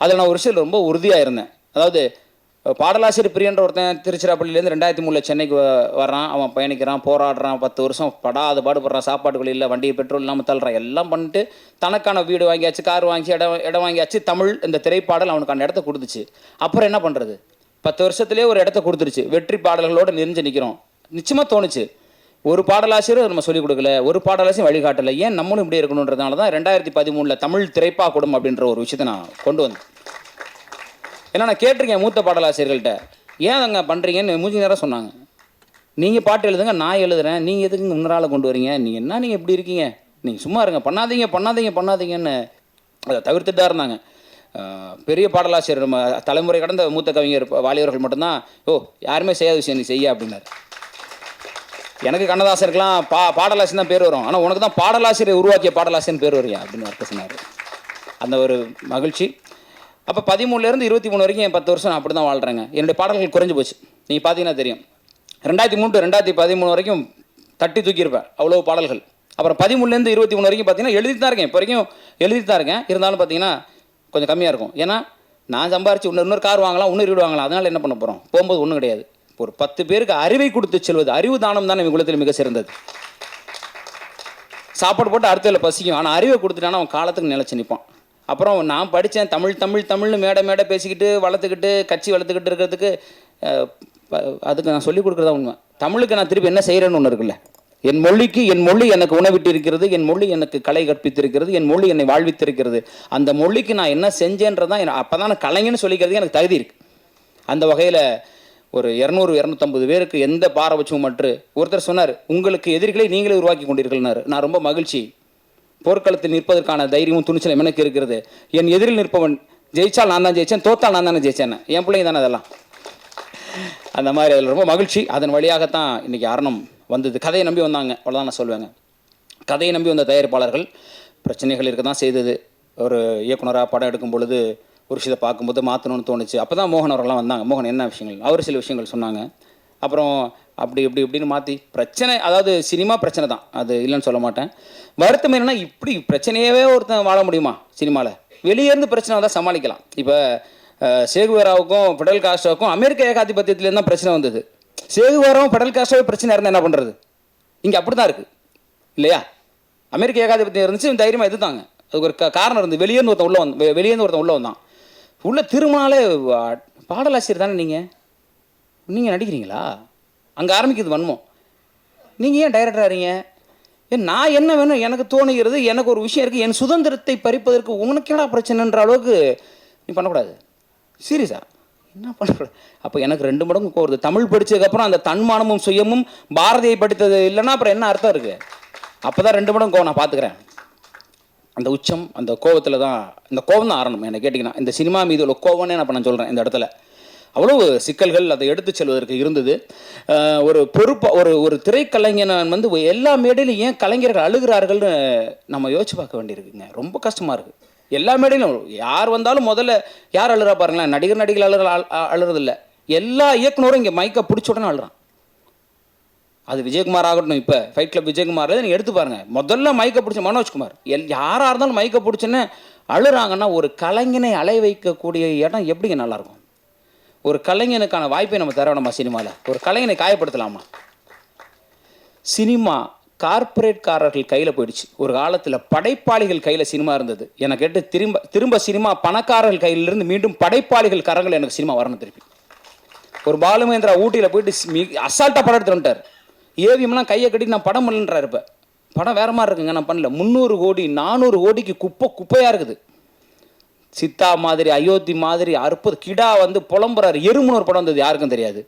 அதில் நான் ஒரு விஷயம் ரொம்ப உறுதியாக இருந்தேன். அதாவது பாடலாசிரியர் பிரியன்ற ஒருத்தன் திருச்சிராப்பள்ளியிலேருந்து 2003 சென்னைக்கு வர்றான், அவன் பயணிக்கிறான், போராடுறான், 10 வருஷம் படாத பாடுபடுறான், சாப்பாட்டுகள் இல்லை, வண்டியை பெட்ரோல் இல்லாமல் தள்ளுறான், எல்லாம் பண்ணிட்டு தனக்கான வீடு வாங்கியாச்சு, கார் வாங்கி இடம் வாங்கியாச்சு. தமிழ் இந்த திரைப்பாடல் அவனுக்கு அந்த இடத்த கொடுத்துச்சு. அப்புறம் என்ன பண்ணுறது? 10 வருஷத்துலேயே ஒரு இடத்த கொடுத்துருச்சு. வெற்றி பாடல்களோடு நெறிஞ்சு நிற்கிறோம். நிச்சயமாக தோணுச்சு, ஒரு பாடலாசிரியர் நம்ம சொல்லிக் கொடுக்கல, ஒரு பாடலாசிரியர் வழிகாட்டலை, ஏன் நம்மளும் இப்படி இருக்கணுன்றதுனால தான் 2013 தமிழ் திரைப்பாக்கூடம் அப்படின்ற ஒரு விஷயத்தை நான் கொண்டு வந்தேன். ஏன்னா நான் கேட்டிருக்கேன் மூத்த பாடலாசிரியர்கள்ட்ட, ஏன் அங்கே பண்ணுறீங்கன்னு மூஞ்சி நேரம் சொன்னாங்க. நீங்கள் பாட்டு எழுதுங்க, நான் எழுதுறேன், நீங்கள் எதுக்கு முன்னால கொண்டு வரீங்க, நீங்கள் எப்படி இருக்கீங்க, நீங்கள் சும்மா இருங்க, பண்ணாதீங்கன்னு அதை தவிர்த்துட்டு தான் இருந்தாங்க. பெரிய பாடலாசிரியர் நம்ம தலைமுறை கடந்த மூத்த கவிஞர் வாலியவர்கள் மட்டும்தான், யாருமே செய்யாத விஷயம் நீ செய்ய அப்படின்னாரு. எனக்கு கண்ணதாசருக்கெல்லாம் பாடலாசிரியர் தான் பேர் வரும், ஆனால் உனக்கு தான் பாடலாசிரியர் உருவாக்கிய பாடலாசிரியர் பேர் வரையா அப்படின்னு வார்த்தை சொன்னார். அந்த ஒரு மகிழ்ச்சி. அப்போ 13லேருந்து 23 வரைக்கும் என் 10 வருஷம் நான் அப்படி தான் வாழ்கிறேங்க. என்னுடைய பாடல்கள் குறைஞ்சி போச்சு. நீங்கள் பார்த்தீங்கன்னா தெரியும், 2003 2013 வரைக்கும் தட்டி தூக்கியிருப்பேன், அவ்வளோ பாடல்கள். அப்புறம் 13லேருந்து 23 வரைக்கும் பார்த்தீங்கன்னா எழுதிட்டு தான் இருக்கேன். இப்போ வரைக்கும் எழுதிட்டு தான் இருக்கேன். இருந்தாலும் பார்த்தீங்கன்னா கொஞ்சம் கம்மியாக இருக்கும். ஏன்னா நான் சம்பாரித்து இன்னொரு கார் வாங்கலாம், இன்னொரு வீடு வாங்கலாம், அதனால் என்ன பண்ண போகிறோம்? போகும்போது ஒன்றும் கிடையாது. ஒரு 10 பேருக்கு அறிவை கொடுத்து செல்வது, அறிவு தானம் தான் நம்ம குலத்தில் மிக சிறந்தது. சாப்பாடு போட்டு அடுத்ததில் பசிக்கும், ஆனால் அறிவை கொடுத்துட்டானா அவன் காலத்துக்கு நிலச்சி நிற்பான். அப்புறம் நான் படித்தேன், தமிழ்னு மேடை பேசிக்கிட்டு வளர்த்துக்கிட்டு கட்சி வளர்த்துக்கிட்டு இருக்கிறதுக்கு அதுக்கு நான் சொல்லிக் கொடுக்குறதா உண்மை. தமிழுக்கு நான் திருப்பி என்ன செய்கிறேன்னு ஒன்று இருக்குல்ல. என் மொழி எனக்கு உணவிட்டு இருக்கிறது, என் மொழி எனக்கு கலை கற்பித்திருக்கிறது, என் மொழி என்னை வாழ்வித்திருக்கிறது. அந்த மொழிக்கு நான் என்ன செஞ்சேன்றதான் அப்போ தான் நான் கலைஞன்னு சொல்லிக்கிறதுக்கு எனக்கு தகுதி இருக்குது. அந்த வகையில் ஒரு 200-250 பேருக்கு எந்த பாரபட்சமும் மற்று ஒருத்தர் சொன்னார், உங்களுக்கு எதிரிகளை நீங்களே உருவாக்கி கொண்டீர்கள்னாரு. நான் ரொம்ப மகிழ்ச்சி. போர்க்களத்தில் நிற்பதற்கான தைரியமும் துணிச்சலும் எனக்கு இருக்கிறது. என் எதிரில் நிற்பவன் ஜெயிச்சால் நான் தான் ஜெயித்தேன், தோத்தால் நான் தானே ஜெயித்தேன், என் பிள்ளைங்க தானே அதெல்லாம். அந்த மாதிரி அதில் ரொம்ப மகிழ்ச்சி. அதன் வழியாகத்தான் இன்றைக்கி அரணம் வந்தது. கதையை நம்பி வந்தாங்க, அவ்வளோதான் நான் சொல்லுவேங்க. கதையை நம்பி வந்த தயாரிப்பாளர்கள் பிரச்சனைகள் இருக்க தான் செய்தது. ஒரு இயக்குனராக படம் எடுக்கும் பொழுது ஒரு விஷயத்தை பார்க்கும்போது மாற்றணும்னு தோணுச்சு. அப்போ தான் மோகன் அவர்கள்லாம் வந்தாங்க. மோகன் என்ன விஷயங்கள், அவர் சில விஷயங்கள் சொன்னாங்க. அப்புறம் இப்படின்னு மாற்றி பிரச்சனை, அதாவது சினிமா பிரச்சனை தான், அது இல்லைன்னு சொல்ல மாட்டேன். வருத்தம் என்னென்னா, இப்படி பிரச்சனையவே ஒருத்தன் வாழ முடியுமா சினிமாவில்? வெளியேருந்து பிரச்சனை வந்தால் சமாளிக்கலாம். இப்போ சேகுவேராவுக்கும் ஃபெடரல் காஸ்ட்ரோவுக்கும் அமெரிக்க ஏகாதிபத்தியத்துலேருந்து தான் பிரச்சனை வந்தது. சேகுவேராவும் ஃபெடரல் காஸ்ட்ரோவே பிரச்சனை இருந்தால் என்ன பண்ணுறது? இங்கே அப்படி தான் இருக்குது இல்லையா? அமெரிக்க ஏகாதிபத்தியம் இருந்துச்சு, தைரியமாக எதுதாங்க. அதுக்கு ஒரு காரணம் இருந்து வெளியேருந்து ஒருத்தன் உள்ளே வந்தான். உள்ளே திரும்பினாலே பாடலாசிரியர் தானே நீங்கள் நடிக்கிறீங்களா? அங்கே ஆரம்பிக்குது வன்மம். நீங்கள் ஏன் டைரக்டர் ஆகிறீங்க? நான் என்ன வேணும் எனக்கு தோணுகிறது, எனக்கு ஒரு விஷயம் இருக்குது, என் சுதந்திரத்தை பறிப்பதற்கு உனக்கு என்னடா பிரச்சனைன்ற அளவுக்கு நீ பண்ணக்கூடாது. சீரியஸா என்ன பண்ணக்கூடாது? அப்போ எனக்கு 2 மடங்கு கோருது. தமிழ் படித்ததுக்கப்புறம் அந்த தன்மானமும் சுயமும் பாரதியை படித்தது இல்லைன்னா அப்புறம் என்ன அர்த்தம் இருக்குது? அப்போ தான் 2 மடங்கு கோவம் நான் பார்த்துக்கிறேன். அந்த உச்சம், அந்த கோவத்தில் தான், இந்த கோவம் தான் ஆரம்பம். என்ன கேட்டிங்கன்னா இந்த சினிமா மீது உள்ள கோவம்னே நான் இப்போ நான் சொல்கிறேன். இந்த இடத்துல அவ்வளவு சிக்கல்கள் அதை எடுத்து செல்வதற்கு இருந்தது. ஒரு பொறுப்பாக ஒரு திரைக்கலைஞன் வந்து எல்லா மேடையிலும் ஏன் கலைஞர்கள் அழுகிறார்கள்னு நம்ம யோசிச்சு பார்க்க வேண்டியிருக்குங்க. ரொம்ப கஷ்டமாக இருக்குது. எல்லா மேடையிலும் யார் வந்தாலும் முதல்ல யார் அழுகிறா பாருங்களேன். நடிகர்கள் அழுறதில்லை. எல்லா இயக்குனரும் இங்கே மைக்கை பிடிச்ச உடனே அழுறான். அது விஜயகுமார் ஆகட்டும், இப்போ ஃபைட் கிளப் விஜயகுமார் நீங்கள் எடுத்து பாருங்கள். முதல்ல மைக்கை பிடிச்ச மனோஜ்குமார், யாராக இருந்தாலும் மைக்கை பிடிச்சோன்னே அழுறாங்கன்னா ஒரு கலைஞனை அலை வைக்கக்கூடிய இடம் எப்படிங்க நல்லாயிருக்கும்? ஒரு கலைஞனுக்கான வாய்ப்பை நம்ம தர வேணாமா? சினிமாவில் ஒரு கலைஞனை காயப்படுத்தலாமா? சினிமா கார்ப்பரேட்காரர்கள் கையில் போயிடுச்சு. ஒரு காலத்தில் படைப்பாளிகள் கையில் சினிமா இருந்தது. எனக்கு கேட்டு திரும்ப சினிமா பணக்காரர்கள் கையிலிருந்து மீண்டும் படைப்பாளிகள் கரங்கள் எனக்கு சினிமா வரணும் திருப்பி. ஒரு பாலுமேந்திரா ஊட்டியில் போயிட்டு அசால்ட்டாக படம் எடுத்து வந்துட்டார். ஏவிஎம்லாம் கையை கட்டி நான் படம் பண்ணலன்றார். இப்போ படம் வேறு மாதிரி இருக்குங்க, நான் பண்ணல. 300 கோடி 400 கோடிக்கு குப்பையாக இருக்குது. சித்தா மாதிரி, அயோத்தி மாதிரி, 60 கிடா வந்து புலம்புறாரு. எறும்புன்னு ஒரு படம் வந்தது, யாருக்கும் தெரியாது.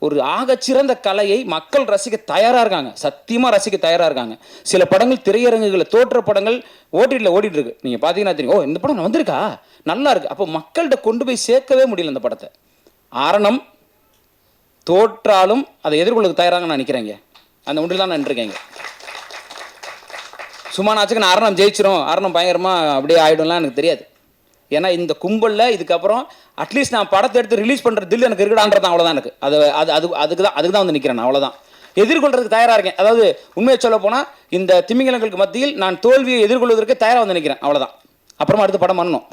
ஒரு ஆகச்சிறந்த கலையை மக்கள் ரசிக்க தயாராக இருக்காங்க, சத்தியமாக ரசிக்க தயாராக இருக்காங்க. சில படங்கள் திரையரங்குகளில் தோற்ற படங்கள் ஓடிடியில் ஓடிட்டு இருக்கு. நீங்கள் பார்த்தீங்கன்னா தெரியும், ஓ இந்த படம் வந்திருக்கா, நல்லா இருக்கு. அப்போ மக்கள்கிட்ட கொண்டு போய் சேர்க்கவே முடியல இந்த படத்தை. ஆரணம் தோற்றாலும் அதை எதிர்கொள்ள தயாராக நான் நினைக்கிறேங்க. அந்த ஒன்றில் தான் நான் நின்றுருக்கேங்க. சும்மா நாச்சுக்கு நான் ஆரணம் ஜெயிச்சிரும், ஆரணம் பயங்கரமாக அப்படியே ஆகிடும்லாம் எனக்கு தெரியாது. ஏன்னா இந்த கும்பலில் இதுக்கப்புறம் அட்லீஸ்ட் நான் படத்தை எடுத்து ரிலீஸ் பண்ணுற தில் எனக்கு இருக்கடான்றது அவ்வளோதான். எனக்கு அதுக்கு தான் வந்து நிற்கிறேன். அவ்வளோதான், எதிர்கொள்றதுக்கு தயாராக இருக்கேன். அதாவது உண்மையை சொல்ல போனால் இந்த திமிங்கலங்களுக்கு மத்தியில் நான் தோல்வியை எதிர்கொள்வதற்கு தயாராக வந்து நிற்கிறேன். அவ்வளோதான். அப்புறமா அடுத்து படம் பண்ணணும்,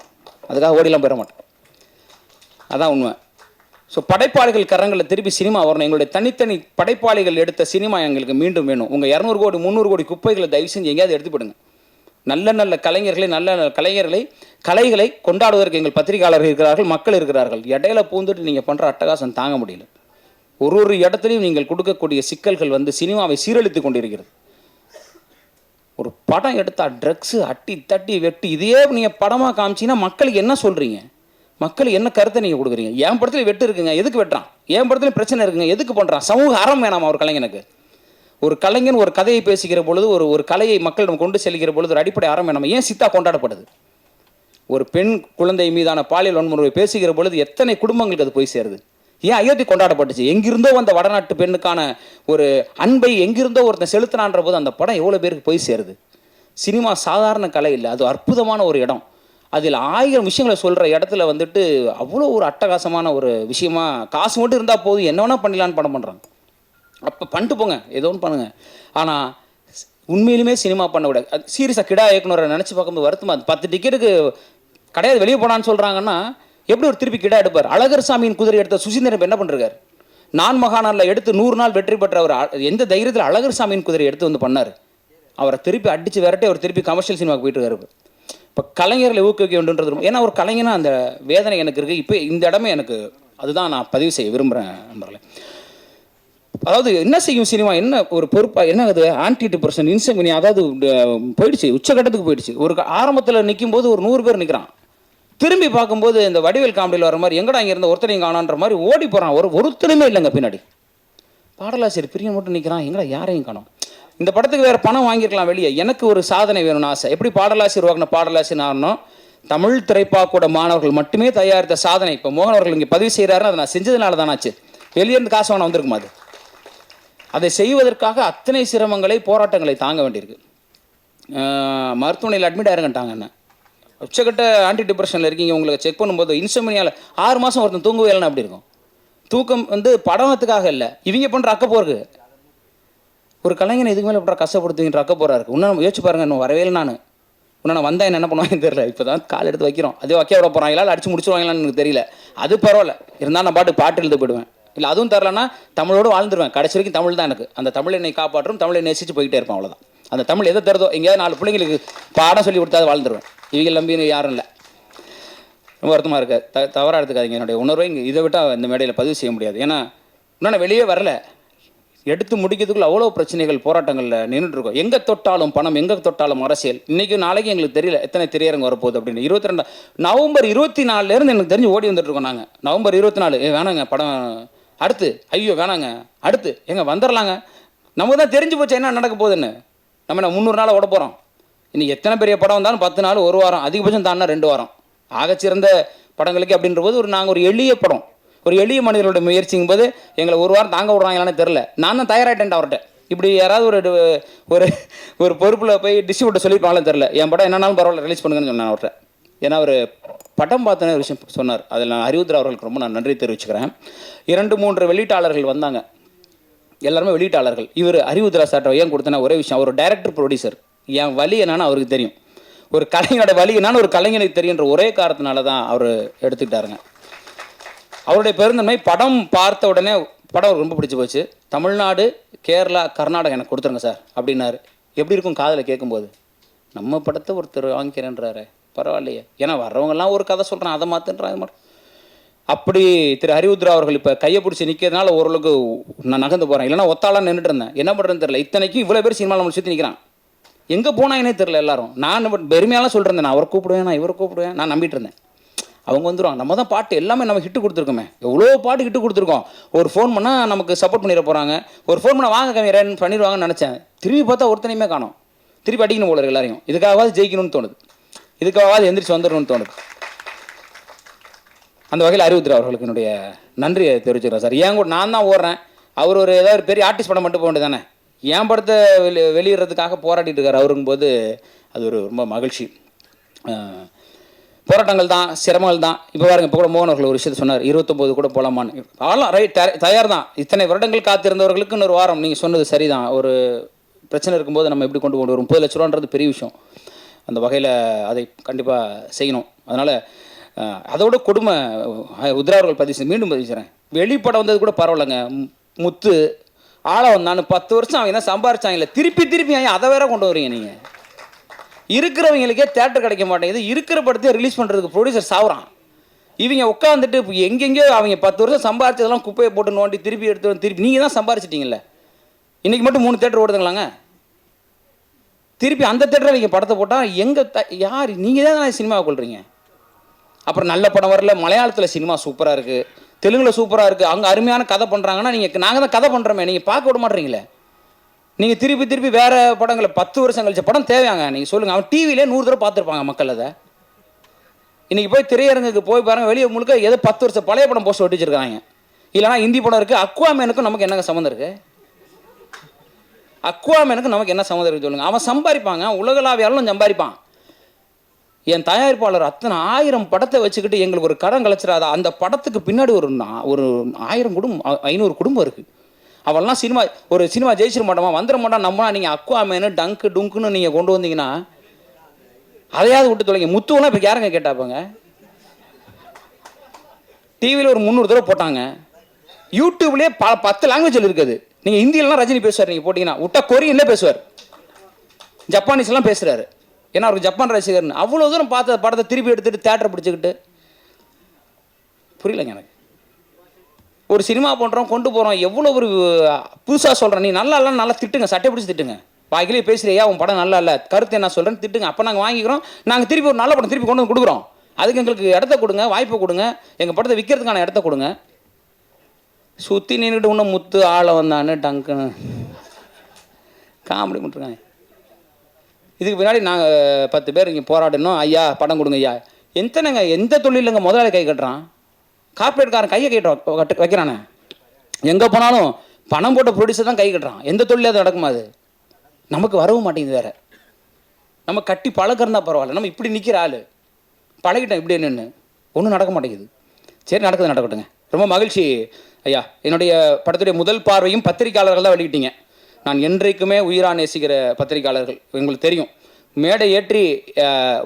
அதுக்காக ஓடிலாம் போயிட மாட்டேன். அதான் உண்மை. ஸோ படைப்பாளிகள் கரங்களில் திருப்பி சினிமா வரணும். எங்களுடைய தனித்தனி படைப்பாளிகள் எடுத்த சினிமா எங்களுக்கு மீண்டும் வேணும். உங்கள் 200 கோடி 300 கோடி குப்பைகளை தயவு செஞ்சு எங்கேயாவது எடுத்து போடுங்க. நல்ல நல்ல கலைஞர்களை, நல்ல கலைஞர்களை, கலைகளை கொண்டாடுவதற்கு எங்கள் பத்திரிகையாளர்கள் இருக்கிறார்கள், மக்கள் இருக்கிறார்கள். இடையில பூந்துட்டு நீங்கள் பண்ணுற அட்டகாசம் தாங்க முடியல. ஒரு இடத்துலையும் நீங்கள் கொடுக்கக்கூடிய சிக்கல்கள் வந்து சினிமாவை சீரழித்து கொண்டிருக்கிறது. ஒரு படம் எடுத்தால் ட்ரக்ஸு அட்டி தட்டி வெட்டி இதையே நீங்கள் படமாக காமிச்சிங்கன்னா மக்களுக்கு என்ன சொல்கிறீங்க? மக்களுக்கு என்ன கருத்தை நீங்கள் கொடுக்குறீங்க? என் படத்தில் வெட்டு இருக்குங்க, எதுக்கு வெட்டுறான்? என் படத்தில் பிரச்சனை இருக்குங்க, எதுக்கு பண்ணுறான்? சமூக அறம் வேணாமா ஒரு கலைஞனுக்கு? ஒரு கலைஞன் ஒரு கதையை பேசுகிற பொழுது, ஒரு கலையை மக்களிடம் கொண்டு செல்கிற பொழுது ஒரு அடிப்படை அறம் வேணாமா? ஏன் சித்தா கொண்டாடப்படுது? ஒரு பெண் குழந்தை மீதான பாலியல் வன்முறை பேசுகிற பொழுது எத்தனை குடும்பங்களுக்கு அது போய் சேருது? ஏன் அயோத்தி கொண்டாடப்பட்டுச்சு? எங்கிருந்தோ வந்த வடநாட்டு பெண்ணுக்கான ஒரு அன்பை எங்கிருந்தோ ஒருத்தன் செலுத்தினான்ற போது அந்த படம் எவ்வளோ பேருக்கு போய் சேருது? சினிமா சாதாரண கலை இல்லை, அது அற்புதமான ஒரு இடம். அதில் 1000 விஷயங்களை சொல்கிற இடத்துல வந்துட்டு அவ்வளோ ஒரு அட்டகாசமான ஒரு விஷயமா காசு மட்டும் இருந்தால் போதும் என்ன வேணால் பண்ணிடலான்னு படம் பண்ணுறாங்க. அப்போ பண்ணிட்டு போங்க, ஏதோ ஒன்று பண்ணுங்கள். ஆனால் உண்மையிலுமே சினிமா பண்ண விட அது சீரியஸாக கிடா இயக்குனரை நினச்சி பார்க்கும்போது வருத்தமாக, அது 10 டிக்கெட்டுக்கு கிடையாது வெளியே போனான்னு சொல்கிறாங்கன்னா எப்படி ஒரு திருப்பி கிடா எடுப்பார்? அழகர் சாமியின் குதிரை எடுத்த சுசீந்திரன் என்ன பண்ணுறாரு? நான் மகாநாளில் எடுத்து 100 நாள் வெற்றி பெற்ற அவர் எந்த தைரியத்தில் அழகர் சாமியின் குதிரை எடுத்து வந்து பண்ணார்? அவரை திருப்பி அடித்து விரட்டி அவர் திருப்பி கமர்ஷியல் சினிமாவுக்கு போயிட்டு இருக்காரு. இப்போ கலைஞர்களை ஊக்குவிக்க வேண்டுன்றது, ஏன்னா ஒரு கலைஞனா அந்த வேதனை எனக்கு இருக்குது. இப்போ இந்த இடமே எனக்கு அதுதான் நான் பதிவு செய்ய விரும்புகிறேன் நண்பர்களே. அதாவது என்ன செய்யும் சினிமா, என்ன ஒரு பொறுப்பாக என்ன அது ஆன்டி டிப்ரெஷன் இன்செமினி, அதாவது போயிடுச்சு, உச்சகட்டத்துக்கு போயிடுச்சு. ஒரு ஆரம்பத்தில் நிற்கும் போது ஒரு 100 பேர் நிற்கிறான், திரும்பி பார்க்கும்போது இந்த வடிவேல் காமெடியில் வர மாதிரி எங்கடா இங்கே இருந்த ஒருத்தரையும் காணான்ற மாதிரி ஓடி போகிறான். ஒருத்தருமே இல்லைங்க பின்னாடி. பாடலாசிரியர் பிரியன் மட்டும் நிற்கிறான், எங்கடா யாரையும் காணோம். இந்த படத்துக்கு வேறு பணம் வாங்கியிருக்கலாம் வெளியே. எனக்கு ஒரு சாதனை வேணும்னு ஆசை. எப்படி பாடலாசிரியர் வாங்கின பாடலாசிரியர் ஆகணும்? தமிழ் திரைப்பாக்கூட மாணவர்கள் மட்டுமே தயாரித்த சாதனை இப்போ மோகன் அவர்கள் இங்கே பதிவு செய்கிறாருன்னு அதை நான் செஞ்சதுனால தானாச்சு. வெளியேருந்து காசு வாங்க வந்திருக்குமா? அதை செய்வதற்காக அத்தனை சிரமங்களை, போராட்டங்களை தாங்க வேண்டியிருக்கு. மருத்துவமனையில் அட்மிட் ஆயிருங்கட்டாங்க. என்ன உச்சக்கட்ட ஆன்டி டிப்ரெஷனில் இருக்கீங்க, உங்களுக்கு செக் பண்ணும்போது இன்சோம்னியாவில் 6 மாதம் ஒருத்தன் தூங்கவே இல்லைன்னா அப்படி இருக்கும். தூக்கம் வந்து படத்துக்காக இல்லை, இவங்க பண்ணுற அக்கப்போருக்கு. ஒரு கலைஞனை இதுக்கு மேலே எப்படி கஷ்டப்படுத்துங்கிற அக்கப்போரா இருக்குது. இன்னும் யோசிச்சு பாருங்க, இன்னும் வரவே இல்லை. நான் இன்னும் வந்தால் என்ன பண்ணுவாங்கன்னு தெரியல. இப்போ தான் கால் எடுத்து வைக்கிறோம், அதே வைக்க விட போகிறாங்களா இல்லை அடிச்சு முடிச்சுருவாங்களான்னு எனக்கு தெரியல. அது பரவாயில்ல, இருந்தால் நான் பாட்டு எழுத போயிடுவேன். இல்லை அதுவும் தரலன்னா தமிழோடு வாழ்ந்துருவேன். கடைசி வரைக்கும் தமிழ் தான் எனக்கு. அந்த தமிழ் என்னை காப்பாற்றும், தமிழை நேசித்து போய்கிட்டே இருப்பேன். அவ்வளோதான். அந்த தமிழ் எதை தருதோ, எங்கேயாவது 4 பிள்ளைங்களுக்கு பாடம் சொல்லி கொடுத்தா வாழ்ந்துருவேன். இவங்க நம்பின்னு யாரும் இல்லை. ரொம்ப வருத்தமாக இருக்கு. தவறாக எடுத்துக்காதீங்க. என்னுடைய உணர்வை இங்கே இதை விட்டால் இந்த மேடையில் பதிவு செய்ய முடியாது. ஏன்னா இன்னும் வெளியே வரல. எடுத்து முடிக்கிறதுக்குள்ள அவ்வளோ பிரச்சனைகள், போராட்டங்களில் நின்றுட்டுருக்கோம். எங்கே தொட்டாலும் பணம், எங்கே தொட்டாலும் அரசியல். இன்றைக்கும் நாளைக்கு எங்களுக்கு தெரியல எத்தனை திரையரங்கு வரப்போகுது அப்படின்னு. 22 நவம்பர் 24 எனக்கு தெரிஞ்சு ஓடி வந்துட்டுருக்கோம் நாங்கள். நவம்பர் 24 வேணாங்க படம், அடுத்து ஐயோ வேணாங்க, அடுத்து எங்கே வந்துடலாங்க. நமக்கு தான் தெரிஞ்சு போச்சு என்ன நடக்க போகுதுன்னு. நம்ம என்ன 300 நாள் ஓட போகிறோம். இன்றைக்கி எத்தனை பெரிய படம் வந்தாலும் 10 நாள், 1 வாரம், அதிகபட்சம் தாண்டா 2 வாரம். ஆகச்சிறந்த படங்களுக்கு அப்படின்ற போது நாங்கள் ஒரு எளிய படம், ஒரு எளிய மனிதர்களோட முயற்சிங்கும் போது எங்களை 1 வாரம் தாங்க விடுறாங்களான்னு தெரில. நான் தான் தயாராகிட்டேன் அவர்கிட்ட. இப்படி யாராவது ஒரு ஒரு பொறுப்பில் போய் டிஸ்ட்ரிபியூட்டர் சொல்லியிருப்பாங்களே தெரில. என் படம் என்னன்னாலும் பரவாயில்ல ரிலீஸ் பண்ணுங்கன்னு சொன்னேன் அவர்கிட்ட. ஏன்னா அவர் படம் பார்த்தோன்னே ஒரு விஷயம் சொன்னார். அதில் நான் அறிவுத்திர அவர்களுக்கு ரொம்ப நான் நன்றி தெரிவிச்சுக்கிறேன். 2-3 வெளியீட்டாளர்கள் வந்தாங்க, எல்லாருமே வெளியீட்டாளர்கள். இவர் அறிவுத்திரா சார்ட்ட ஏன் கொடுத்தேன்னா ஒரே விஷயம், அவர் டைரக்டர் ப்ரொடியூசர். என் வலி என்னன்னு அவருக்கு தெரியும், ஒரு கலைஞனோட வலி என்னன்னு ஒரு கலைஞனுக்கு தெரியுன்ற ஒரே காரணத்தினால தான் அவர் எடுத்துக்கிட்டாருங்க. அவருடைய பெருந்தன்மை, படம் பார்த்த உடனே படம் ரொம்ப பிடிச்சி போச்சு. தமிழ்நாடு, கேரளா, கர்நாடகா எனக்கு கொடுத்துருங்க சார் அப்படின்னாரு. எப்படி இருக்கும் காதில் கேட்கும்போது? நம்ம படத்தை ஒருத்தர் வாங்கிக்கிறேன்றாரு, பரவாயில்லையே. ஏன்னா வர்றவங்கெல்லாம் ஒரு கதை சொல்கிறேன், அதை மாற்றுன்றாங்க மாதிரி. அப்படி திரு அறிவுத்ரா அவர்கள் இப்போ கையை பிடிச்சி நிற்கிறதுனால ஓரளவுக்கு நான் நகர்ந்து போகிறேன். இல்லைனா ஒத்தாலாம் நின்றுட்டு இருந்தேன். என்ன பண்ணுறதுன்னு தெரியல. இத்தனைக்கும் இவ்வளோ பேர் சினிமாவில் நம்ம சுற்றி நிற்கிறான். எங்கே போனாங்கன்னே தெரில எல்லாரும். நான் பெருமையாலாம் சொல்லிட்டு இருந்தேன், நான் அவரை கூப்பிடுவேன், நான் இவரை கூப்பிடுவேன், நான் நம்பிட்டு இருந்தேன். அவங்க வந்துடுவாங்க. நம்ம தான் பாட்டு எல்லாமே நம்ம ஹிட்டு கொடுத்துருக்கோமே, எவ்வளோ பாட்டு ஹிட்டு கொடுத்துருக்கோம். ஒரு ஃபோன் பண்ணால் நமக்கு சப்போர்ட் பண்ணிட போகிறாங்க, ஒரு ஃபோன் பண்ணால் வாங்க கவிஞரன் பண்ணிடுவாங்கன்னு நினச்சேன். திரும்பி பார்த்தா ஒருத்தனையுமே காணோம். திருப்பி அடிக்கணும் போல எல்லாரையும். இதுக்காகவாது ஜெயிக்கணும்னு தோணுது, இதுக்காகவாது எந்திரிச்சு வந்துடணும்னு தோணுது. அந்த வகையில் அறிவுத்திரு அவர்களுக்கு என்னுடைய நன்றியை தெரிவிச்சுக்கிறேன் சார். ஏன் கூட நான் தான் ஓடுறேன், அவர் ஒரு ஏதாவது ஒரு பெரிய ஆர்டிஸ்ட் படம் மட்டும் போக வேண்டியது தானே, என் படத்தை வெளியிடுறதுக்காக போராடிட்டு இருக்கார் அவருங்கும்போது அது ஒரு ரொம்ப மகிழ்ச்சி. போராட்டங்கள் தான், சிரமங்கள் தான். இப்போ பாருங்க, இப்போ கூட மோகன் அவர்கள் ஒரு விஷயத்தை சொன்னார், 29 கூட போகலாமான்னு. ஆலாம் ரைட், தயார் தான். இத்தனை வருடங்கள் காத்திருந்தவர்களுக்கு இன்னொரு வாரம், நீங்கள் சொன்னது சரிதான். ஒரு பிரச்சனை இருக்கும்போது நம்ம எப்படி கொண்டு வரும், 30 லட்ச ரூபான்றது பெரிய விஷயம். அந்த வகையில் அதை கண்டிப்பாக செய்யணும். அதனால் அதோட கொடுமை உத்ராவர்கள் மீண்டும் பதிவு செய்கிறேன். வெளிப்படம் வந்தது கூட பரவாயில்லைங்க, முத்து ஆளை வந்தான்னு 10 வருஷம் அவங்க என்ன சம்பாரிச்சாங்கல்ல, திருப்பி அதை வேற கொண்டு வரீங்க நீங்கள். இருக்கிறவங்களுக்கே தேட்டர் கிடைக்க மாட்டேங்குது, இருக்கிற படத்தையும் ரிலீஸ் பண்ணுறதுக்கு ப்ரொடியூசர் சாவுறான். இவங்க உட்காந்துட்டு எங்கெங்கேயோ அவங்க 10 வருஷம் சம்பாரிச்சதெல்லாம் குப்பையை போட்டு நோண்டி திருப்பி எடுத்து நீங்கள் தான் சம்பாரிச்சிட்டிங்கல்ல. இன்றைக்கி மட்டும் 3 தேட்டர் ஓடுதுங்களாங்க, திருப்பி அந்த தேட்டரை நீங்கள் படத்தை போட்டால் யார் நீங்கள் தான் சினிமாவை கொள்றீங்க. அப்புறம் நல்ல படம் வரல, மலையாளத்தில் சினிமா சூப்பராக இருக்குது, தெலுங்கில் சூப்பராக இருக்குது, அங்கே அருமையான கதை பண்ணுறாங்கன்னா நாங்கள் தான் கதை பண்ணுறோமே, நீங்கள் பார்க்க விட மாட்டீங்களே. நீங்கள் திருப்பி வேறு படங்களை 10 வருஷம் கழிச்ச படம் தேவையாங்க நீங்கள் சொல்லுங்கள். அவன் டிவிலே 100 தடவை பார்த்துருப்பாங்க மக்கள். அதை இன்றைக்கி போய் திரையரங்குக்கு போய் பாருங்கள், வெளியே முழுக்க ஏதோ 10 வருஷம் பழைய படம் போஸ்ட் ஒட்டி வச்சிருக்காங்க. இல்லைனா ஹிந்தி படம் இருக்குது. அக்வாமேனுக்கும் நமக்கு என்னங்க சம்மந்தம் இருக்குது? அக்வாமேனுக்கு நமக்கு என்ன சம்மந்தம் இருக்குது சொல்லுங்கள். அவன் சம்பாதிப்பாங்க, உலகளாவியாலும் சம்பாதிப்பான். என் தயாரிப்பாளர் அத்தனை 1000 படத்தை வச்சுக்கிட்டு எங்களுக்கு ஒரு கடன் கலைச்சிடாதா? அந்த படத்துக்கு பின்னாடி ஒரு 1000 குடும்பம் 500 குடும்பம் இருக்குது. அவெல்லாம் ஒரு சினிமா ஜெயிச்சிட மாட்டோமா, வந்துட மாட்டான். நம்மளா நீங்கள் அக்வாமேனு டங்கு டுங்குன்னு நீங்கள் கொண்டு வந்தீங்கன்னா அதையாவது விட்டு தொலைங்க. முத்துவெல்லாம் இப்போ யாருங்க கேட்டாப்பாங்க? டிவியில் ஒரு 300 தடவை போட்டாங்க. யூடியூப்லேயே 10 லாங்குவேஜில் இருக்குது. நீங்கள் ஹிந்தியிலலாம் ரஜினி பேசுவார், நீங்கள் போட்டிங்கன்னா விட்டா கொரியன்லேயே பேசுவார், ஜப்பானீஸ்லாம் பேசுகிறாரு. ஏன்னா அவருக்கு ஜப்பான் ரசிகர்னு. அவ்வளோ தூரம் பார்த்த படத்தை திருப்பி எடுத்துகிட்டு தேட்டரை பிடிச்சிக்கிட்டு புரியலைங்க எனக்கு. ஒரு சினிமா பண்ணுறோம், கொண்டு போகிறோம், எவ்வளோ ஒரு புதுசாக சொல்கிறேன். நீ நல்லா திட்டுங்க, சட்டை பிடிச்சி திட்டுங்க. வாய்க்கிலே பேசுகிறியா, உன் படம் நல்லா இல்லை, கருத்து என்ன சொல்கிறேன்னு திட்டுங்க. அப்போ நாங்கள் வாங்கிக்கிறோம், நாங்கள் திருப்பி ஒரு நல்ல படம் திருப்பி கொண்டு வந்து கொடுக்குறோம். அதுக்கு எங்களுக்கு இடத்த கொடுங்க, வாய்ப்பை கொடுங்க, எங்கள் படத்தை விற்கிறதுக்கான இடத்த கொடுங்க. சுற்றி நின்றுட்டு இன்னும் முத்து ஆளை வந்தான்னு டங்குன்னு காமெடி பண்ணிருக்காங்க. இதுக்கு பின்னாடி நாங்கள் 10 பேர் இங்கே போராடணும். ஐயா படம் கொடுங்க ஐயா. எந்த தொழிலுங்க முதலாளி கை கட்டுறான், கார்பரேட்காரன் கையை வைக்கிறானே. எங்கே போனாலும் பணம் போட்ட ப்ரொடியூசர் தான் கை கட்டுறான். எந்த தொழில் அது நடக்குமா? அது நமக்கு வரவும் மாட்டேங்குது. வேறு நம்ம கட்டி பழக்கிறதா பரவாயில்ல, நம்ம இப்படி நிற்கிற ஆள் பழகிட்டோம் இப்படி என்னென்னு ஒன்றும் நடக்க மாட்டேங்குது. சரி, நடக்கட்டுங்க. ரொம்ப மகிழ்ச்சி ஐயா. என்னுடைய படத்துடைய முதல் பார்வையும் பத்திரிகையாளர்கள் தான் வெளியிட்டீங்க. நான் என்றைக்குமே உயிராக நேசிக்கிற பத்திரிகையாளர்கள், உங்களுக்கு தெரியும். மேடை ஏற்றி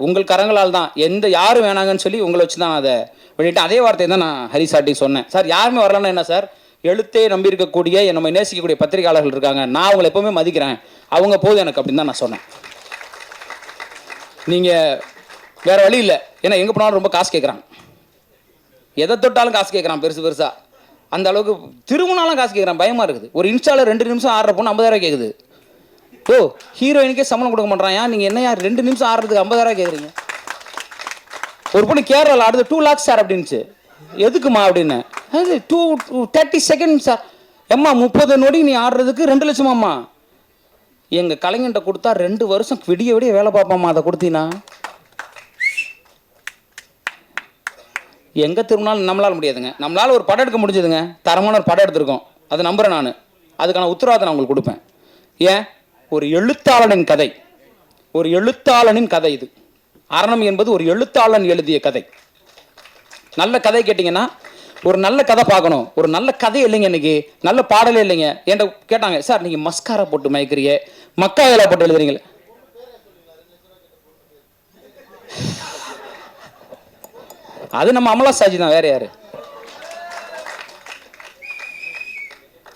உங்கள் கரங்களால் தான் யாரும் வேணாங்கன்னு சொல்லி உங்களை வச்சு தான் அதை வெளியிட்டேன். அதே வார்த்தையை தான் நான் ஹரிசாட்டி சொன்னேன். சார் யாருமே வரலன்னா என்ன சார், எழுத்தே நம்பி இருக்கக்கூடிய நம்ம நேசிக்கக்கூடிய பத்திரிகையாளர்கள் இருக்காங்க, நான் அவங்களை எப்போவுமே மதிக்கிறேன், அவங்க போதும் எனக்கு அப்படின்னு தான் நான் சொன்னேன். நீங்கள் வேறு வழி இல்லை. ஏன்னா எங்கே போனாலும் ரொம்ப காசு கேட்குறான், எதை தொட்டாலும் காசு கேட்குறான் பெருசாக. அந்த அளவுக்கு திரும்பினாலும் காசு கேட்குறான், பயமாக இருக்குது. ஒரு இன்ஸ்டாவில் 2 நிமிஷம் ஆடுற பொண்ணு 50,000 கேட்குது. ஓ, ஹீரோயினுக்கே சம்பளம் கொடுக்க மாட்டான். ஏன் நீங்கள் என்ன 2 நிமிஷம் ஆடுறதுக்கு 50,000 கேட்குறீங்க? ஒரு பொண்ணு கேரளாவில் ஆடுது 2 lakhs சார் அப்படின்ச்சு. எதுக்குமா அப்படின்னு. அது 30 seconds சார். எம்மா 30 நொடி நீ ஆடுறதுக்கு 2 லட்சமாம்மா. எங்கள் கலைஞன்ட்ட கொடுத்தா 2 வருஷம் விடிய வேலை பார்ப்பாம்மா. அதை கொடுத்தீங்கன்னா எங்கே திரும்பினாலும் நம்மளால் முடியாதுங்க. நம்மளால் ஒரு படம் எடுக்க முடிஞ்சதுங்க, தரமான ஒரு படம் எடுத்திருக்கோம், அதை நம்புகிறேன் நான். அதுக்கான உத்தரவாதம் நான் உங்களுக்கு கொடுப்பேன். ஏன், ஒரு எழுத்தாளனின் கதை இது. அரணம் என்பது ஒரு எழுத்தாளன் எழுதிய கதை. நல்ல கதை கேட்டிங்கன்னா, ஒரு நல்ல கதை பார்க்கணும். ஒரு நல்ல கதை இல்லைங்க, இன்னைக்கு நல்ல பாடலே இல்லைங்க. என்கிட்ட கேட்டாங்க, சார் நீங்கள் மஸ்காரா போட்டு மயக்கிறீங்க, மக்காயலா போட்டு எழுதுறீங்களே. அது நம்ம அமலா சாஜி தான், வேற யாரு?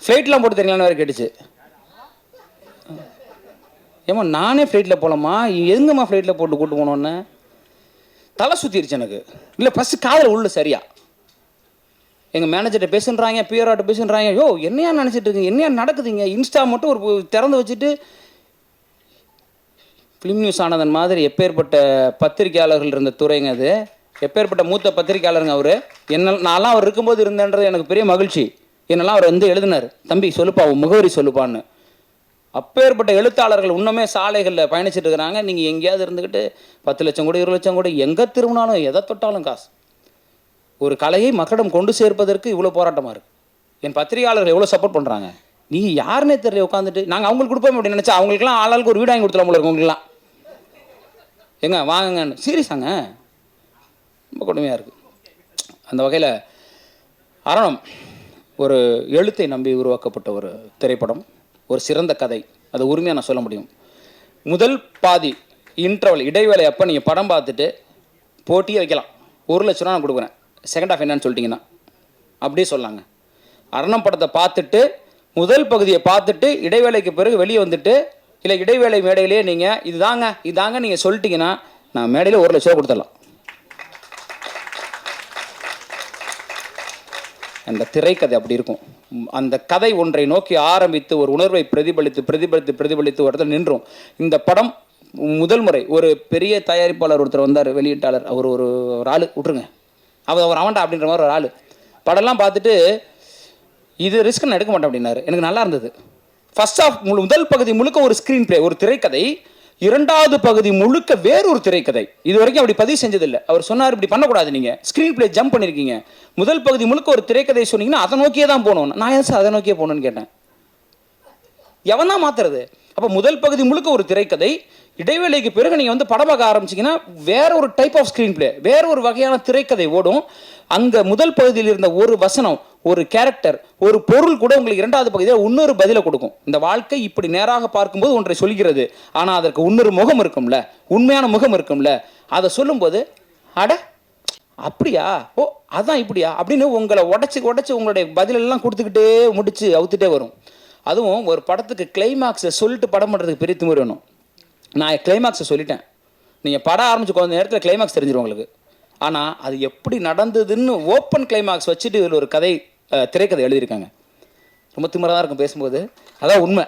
ஃப்ளைட்லாம் போட்டு தெரியுங்களான்னு வேறு கேட்டுச்சு. ஏமா நானே ஃப்ளைட்டில் போகலாமா, எங்கம்மா ஃப்ளைட்டில் போட்டு கூட்டு போனோன்னு தலை சுற்றிருச்சு எனக்கு. இல்லை ஃபஸ்ட்டு காதில் உள்ள சரியா எங்கள் மேனேஜர்கிட்ட பேசுன்றாங்க, பிஆர்ஆர்ட்ட பேசுன்றாங்க. யோ என்னையா நினச்சிட்டு இருக்கீங்க, என்னையா நடக்குதுங்க? இன்ஸ்டா மட்டும் ஒரு திறந்து வச்சுட்டு ஃபிலிம் நியூஸ் ஆனதன் மாதிரி எப்பேற்பட்ட பத்திரிகையாளர்கள் இருந்த துறைங்க அது. எப்பேற்பட்ட மூத்த பத்திரிக்கையாளருங்க அவர். நான்லாம் அவர் இருக்கும்போது இருந்தேன்றது எனக்கு பெரிய மகிழ்ச்சி. என்னெல்லாம் அவர் வந்து எழுதினார், தம்பி சொல்லுப்பா உன் முகவரி சொல்லுப்பான்னு. அப்பேற்பட்ட எழுத்தாளர்கள் இன்னுமே சாலைகளில் பயணிச்சுட்டு இருக்கிறாங்க. நீங்கள் எங்கேயாவது இருந்துக்கிட்டு 10 லட்சம் கூட 20 லட்சம் கூட எங்கே திரும்பினாலும் எதை தொட்டாலும் காசு. ஒரு கலையை மக்களிடம் கொண்டு சேர்ப்பதற்கு இவ்வளோ போராட்டமாக இருக்குது. என் பத்திரிகையாளர்கள் எவ்வளோ சப்போர்ட் பண்ணுறாங்க. நீ யாருன்னே தெரியல உட்காந்துட்டு நாங்கள் அவங்களுக்கு கொடுப்போம் அப்படின்னு நினச்சா அவங்களுக்குலாம் ஆளாளுக்கு ஒரு வீடு வாங்கி கொடுத்துலாம் போல இருக்கு. உங்களுக்குலாம் எங்க வாங்குங்கன்னு சீரியஸாங்க, ரொம்ப கொடுமையாக இருக்குது. அந்த வகையில் அரணம் ஒரு எழுத்தை நம்பி உருவாக்கப்பட்ட ஒரு திரைப்படம், ஒரு சிறந்த கதை. அது உரிமையாக நான் சொல்ல முடியும். முதல் பாதி இன்டர்வல் இடைவேளை அப்போ நீங்கள் படம் பார்த்துட்டு போட்டியே வைக்கலாம். 1 லட்ச ரூபா நான் கொடுக்குறேன், செகண்ட் ஹாஃப் என்னன்னு சொல்லிட்டீங்கன்னா அப்படியே சொல்லாங்க. அரணம் படத்தை பார்த்துட்டு முதல் பகுதியை பார்த்துட்டு இடைவேளைக்கு பிறகு வெளியே வந்துட்டு இல்லை இடைவேளை மேடையிலேயே நீங்கள் இதாங்க நீங்கள் சொல்லிட்டீங்கன்னா நான் மேடையில் 1 லட்ச ரூபா கொடுத்துடலாம். அந்த திரைக்கதை அப்படி இருக்கும். அந்த கதை ஒன்றை நோக்கி ஆரம்பித்து ஒரு உணர்வை பிரதிபலித்து ஒரு இடத்துல நின்றோம். இந்த படம் முதல் முறை ஒரு பெரிய தயாரிப்பாளர் ஒருத்தர் வந்தார், வெளியீட்டாளர். அவர் ஒரு ஆள் விட்டுருங்க, அவர் அவன்டா அப்படின்ற மாதிரி ஒரு ஆள். படம்லாம் பார்த்துட்டு இது ரிஸ்க் நான் எடுக்க மாட்டேன் அப்படின்னாரு. எனக்கு நல்லா இருந்தது. ஃபர்ஸ்ட் ஆஃப் முதல் பகுதி முழுக்க ஒரு ஸ்க்ரீன் பிளே, ஒரு திரைக்கதை. 2வது பகுதி முழுக்க வேறொரு திரைக்கதை. இது வரைக்கும் அப்படி பதிவு செஞ்சதில்லை. அவர் சொன்னார் இப்படி பண்ணக்கூடாது, நீங்கள் ஸ்க்ரீன் பிளே ஜம்ப் பண்ணியிருக்கீங்க. முதல் பகுதி முழுக்க ஒரு திரைக்கதை சொன்னீங்கன்னா அதை நோக்கியே தான் போகணும். நான் ஏன் சார் அதை நோக்கியே போகணுன்னு கேட்டேன். எவன் தான் மாற்றுறது? அப்போ முதல் பகுதி முழுக்க ஒரு திரைக்கதை, இடைவேளைக்கு பிறகு நீங்கள் வந்து படம் பார்க்க ஆரம்பிச்சிங்கன்னா வேற ஒரு டைப் ஆஃப் ஸ்க்ரீன் பிளே, வேற ஒரு வகையான திரைக்கதை ஓடும். அங்கே முதல் பகுதியில் இருந்த ஒரு வசனம், ஒரு கேரக்டர், ஒரு பொருள் கூட உங்களுக்கு 2வது பகுதியில் இன்னொரு பதிலை கொடுக்கும். இந்த வாழ்க்கை இப்படி நேராக பார்க்கும்போது ஒன்றை சொல்கிறது, ஆனால் அதற்கு இன்னொரு முகம் இருக்கும்ல, உண்மையான முகம் இருக்கும்ல. அதை சொல்லும்போது அட அப்படியா, ஓ அதான் இப்படியா அப்படின்னு உங்களை உடச்சி உங்களுடைய பதிலெல்லாம் கொடுத்துக்கிட்டே முடிச்சு அவுத்துட்டே வரும். அதுவும் ஒரு படத்துக்கு கிளைமாக்ஸை சொல்லிட்டு படம் பண்ணுறதுக்கு பெரிய திமிரு வேணும். நான் கிளைமாக்ஸை சொல்லிட்டேன், நீங்கள் படம் ஆரம்பிச்சு கொஞ்ச நேரத்தில் கிளைமாக்ஸ் தெரிஞ்சிடும் உங்களுக்கு. ஆனால் அது எப்படி நடந்ததுன்னு ஓப்பன் கிளைமாக்ஸ் வச்சுட்டு இதில் ஒரு கதை திரைக்கதை எழுதியிருக்காங்க. ரொம்ப திமிராக தான் இருக்கும் பேசும்போது, அதான் உண்மை.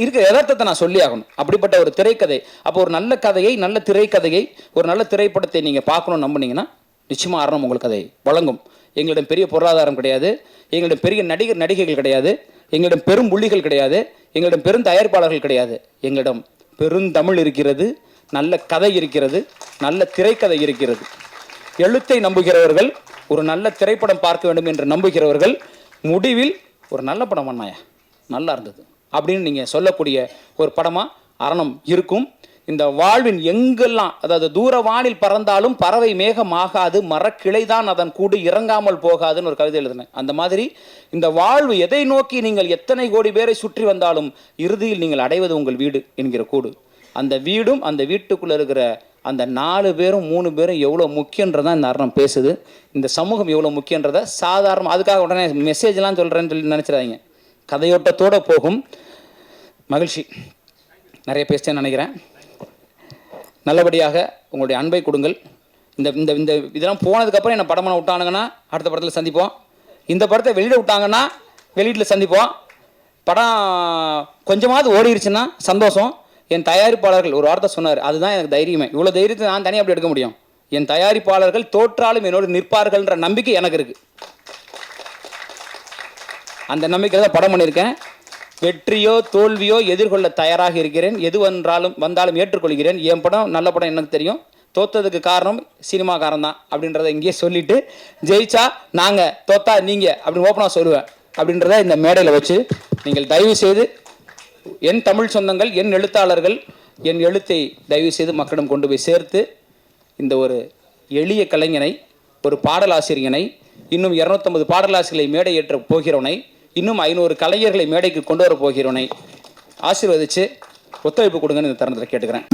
இருக்கிற யதார்த்தத்தை நான் சொல்லி ஆகணும். அப்படிப்பட்ட ஒரு திரைக்கதை. அப்போ ஒரு நல்ல கதையை, நல்ல திரைக்கதையை, ஒரு நல்ல திரைப்படத்தை நீங்கள் பார்க்கணும்னு நம்பினீங்கன்னா நிச்சயமாக அரணம் உங்களுக்கு அதை வழங்கும். எங்களிடம் பெரிய பொருளாதாரம் கிடையாது, எங்களிடம் பெரிய நடிகைகள் கிடையாது, எங்களிடம் பெரும் புள்ளிகள் கிடையாது, எங்களிடம் பெரும் தயாரிப்பாளர்கள் கிடையாது. எங்களிடம் பெருந்தமிழ் இருக்கிறது, நல்ல கதை இருக்கிறது, நல்ல திரைக்கதை இருக்கிறது. எழுத்தை நம்புகிறவர்கள், ஒரு நல்ல திரைப்படம் பார்க்க வேண்டும் என்று நம்புகிறவர்கள், முடிவில் ஒரு நல்ல படம் பண்ணாயா நல்லா இருந்தது அப்படின்னு நீங்கள் சொல்லக்கூடிய ஒரு படமாக அரணம் இருக்கும். இந்த வாழ்வின் எங்கெல்லாம், அதாவது தூர வானில் பறந்தாலும் பறவை மேகம் ஆகாது, மரக்கிளைதான் அதன் கூடு இறங்காமல் போகாதுன்னு ஒரு கவிதை எழுதினேன். அந்த மாதிரி இந்த வாழ்வு எதை நோக்கி நீங்கள் எத்தனை கோடி பேரை சுற்றி வந்தாலும் இறுதியில் நீங்கள் அடைவது உங்கள் வீடு என்கிற கூடு. அந்த வீடும் அந்த வீட்டுக்குள்ளே இருக்கிற அந்த 4 பேரும் 3 பேரும் எவ்வளோ முக்கியன்றதான் இந்த அரணம் பேசுது. இந்த சமூகம் எவ்வளோ முக்கியன்றதை சாதாரண, அதுக்காக உடனே மெசேஜ்லாம் சொல்கிறேன்னு சொல்லி நினச்சிடாதீங்க. கதையோட்டத்தோடு போகும். மகிழ்ச்சி, நிறைய பேசிட்டேன்னு நினைக்கிறேன். நல்லபடியாக உங்களுடைய அன்பை கொடுங்கள். இந்த இந்த இந்த இதெல்லாம் போனதுக்கப்புறம் என்ன படம் பண்ண விட்டானுங்கன்னா அடுத்த படத்தில் சந்திப்போம். இந்த படத்தை வெளியிட விட்டாங்கன்னா வெளியீட்டில் சந்திப்போம். படம் கொஞ்சமாவது ஓடிடுச்சுன்னா சந்தோஷம். என் தயாரிப்பாளர்கள் ஒரு வார்த்தை சொன்னார், அதுதான் எனக்கு தைரியமே. இவ்வளோ தைரியத்தை நான் தனியாக அப்படி எடுக்க முடியும். என் தயாரிப்பாளர்கள் தோற்றாலும் என்னோடு நிற்பார்கள்ன்ற நம்பிக்கை எனக்கு இருக்குது. அந்த நம்பிக்கையில் தான் படம் பண்ணியிருக்கேன். வெற்றியோ தோல்வியோ எதிர்கொள்ள தயாராக இருக்கிறேன். எது வந்தாலும் ஏற்றுக்கொள்கிறேன். என் படம் நல்ல படம் எனக்கு தெரியும். தோத்ததுக்கு காரணம் சினிமாக்காரன் தான் அப்படின்றத இங்கேயே சொல்லிவிட்டு, ஜெயிச்சா நாங்கள், தோத்தா நீங்கள் அப்படின்னு ஓப்பனாக சொல்லுவேன் அப்படின்றத இந்த மேடையில் வச்சு நீங்கள் தயவு செய்து என் தமிழ் சொந்தங்கள், என் எழுத்தாளர்கள், என் எழுத்தை தயவு செய்து மக்களிடம் கொண்டு போய் சேர்த்து இந்த ஒரு எளிய கலைஞனை, ஒரு பாடலாசிரியனை, இன்னும் 250 பாடலாசிரியர்களை மேடை ஏற்ற போகிறவனை, இன்னும் 500 கலைஞர்களை மேடைக்கு கொண்டு வர போகிறவனை ஆசீர்வதித்து ஒத்துழைப்பு கொடுங்கன்னு இந்த தருணத்தில் கேட்டுக்கிறேன்.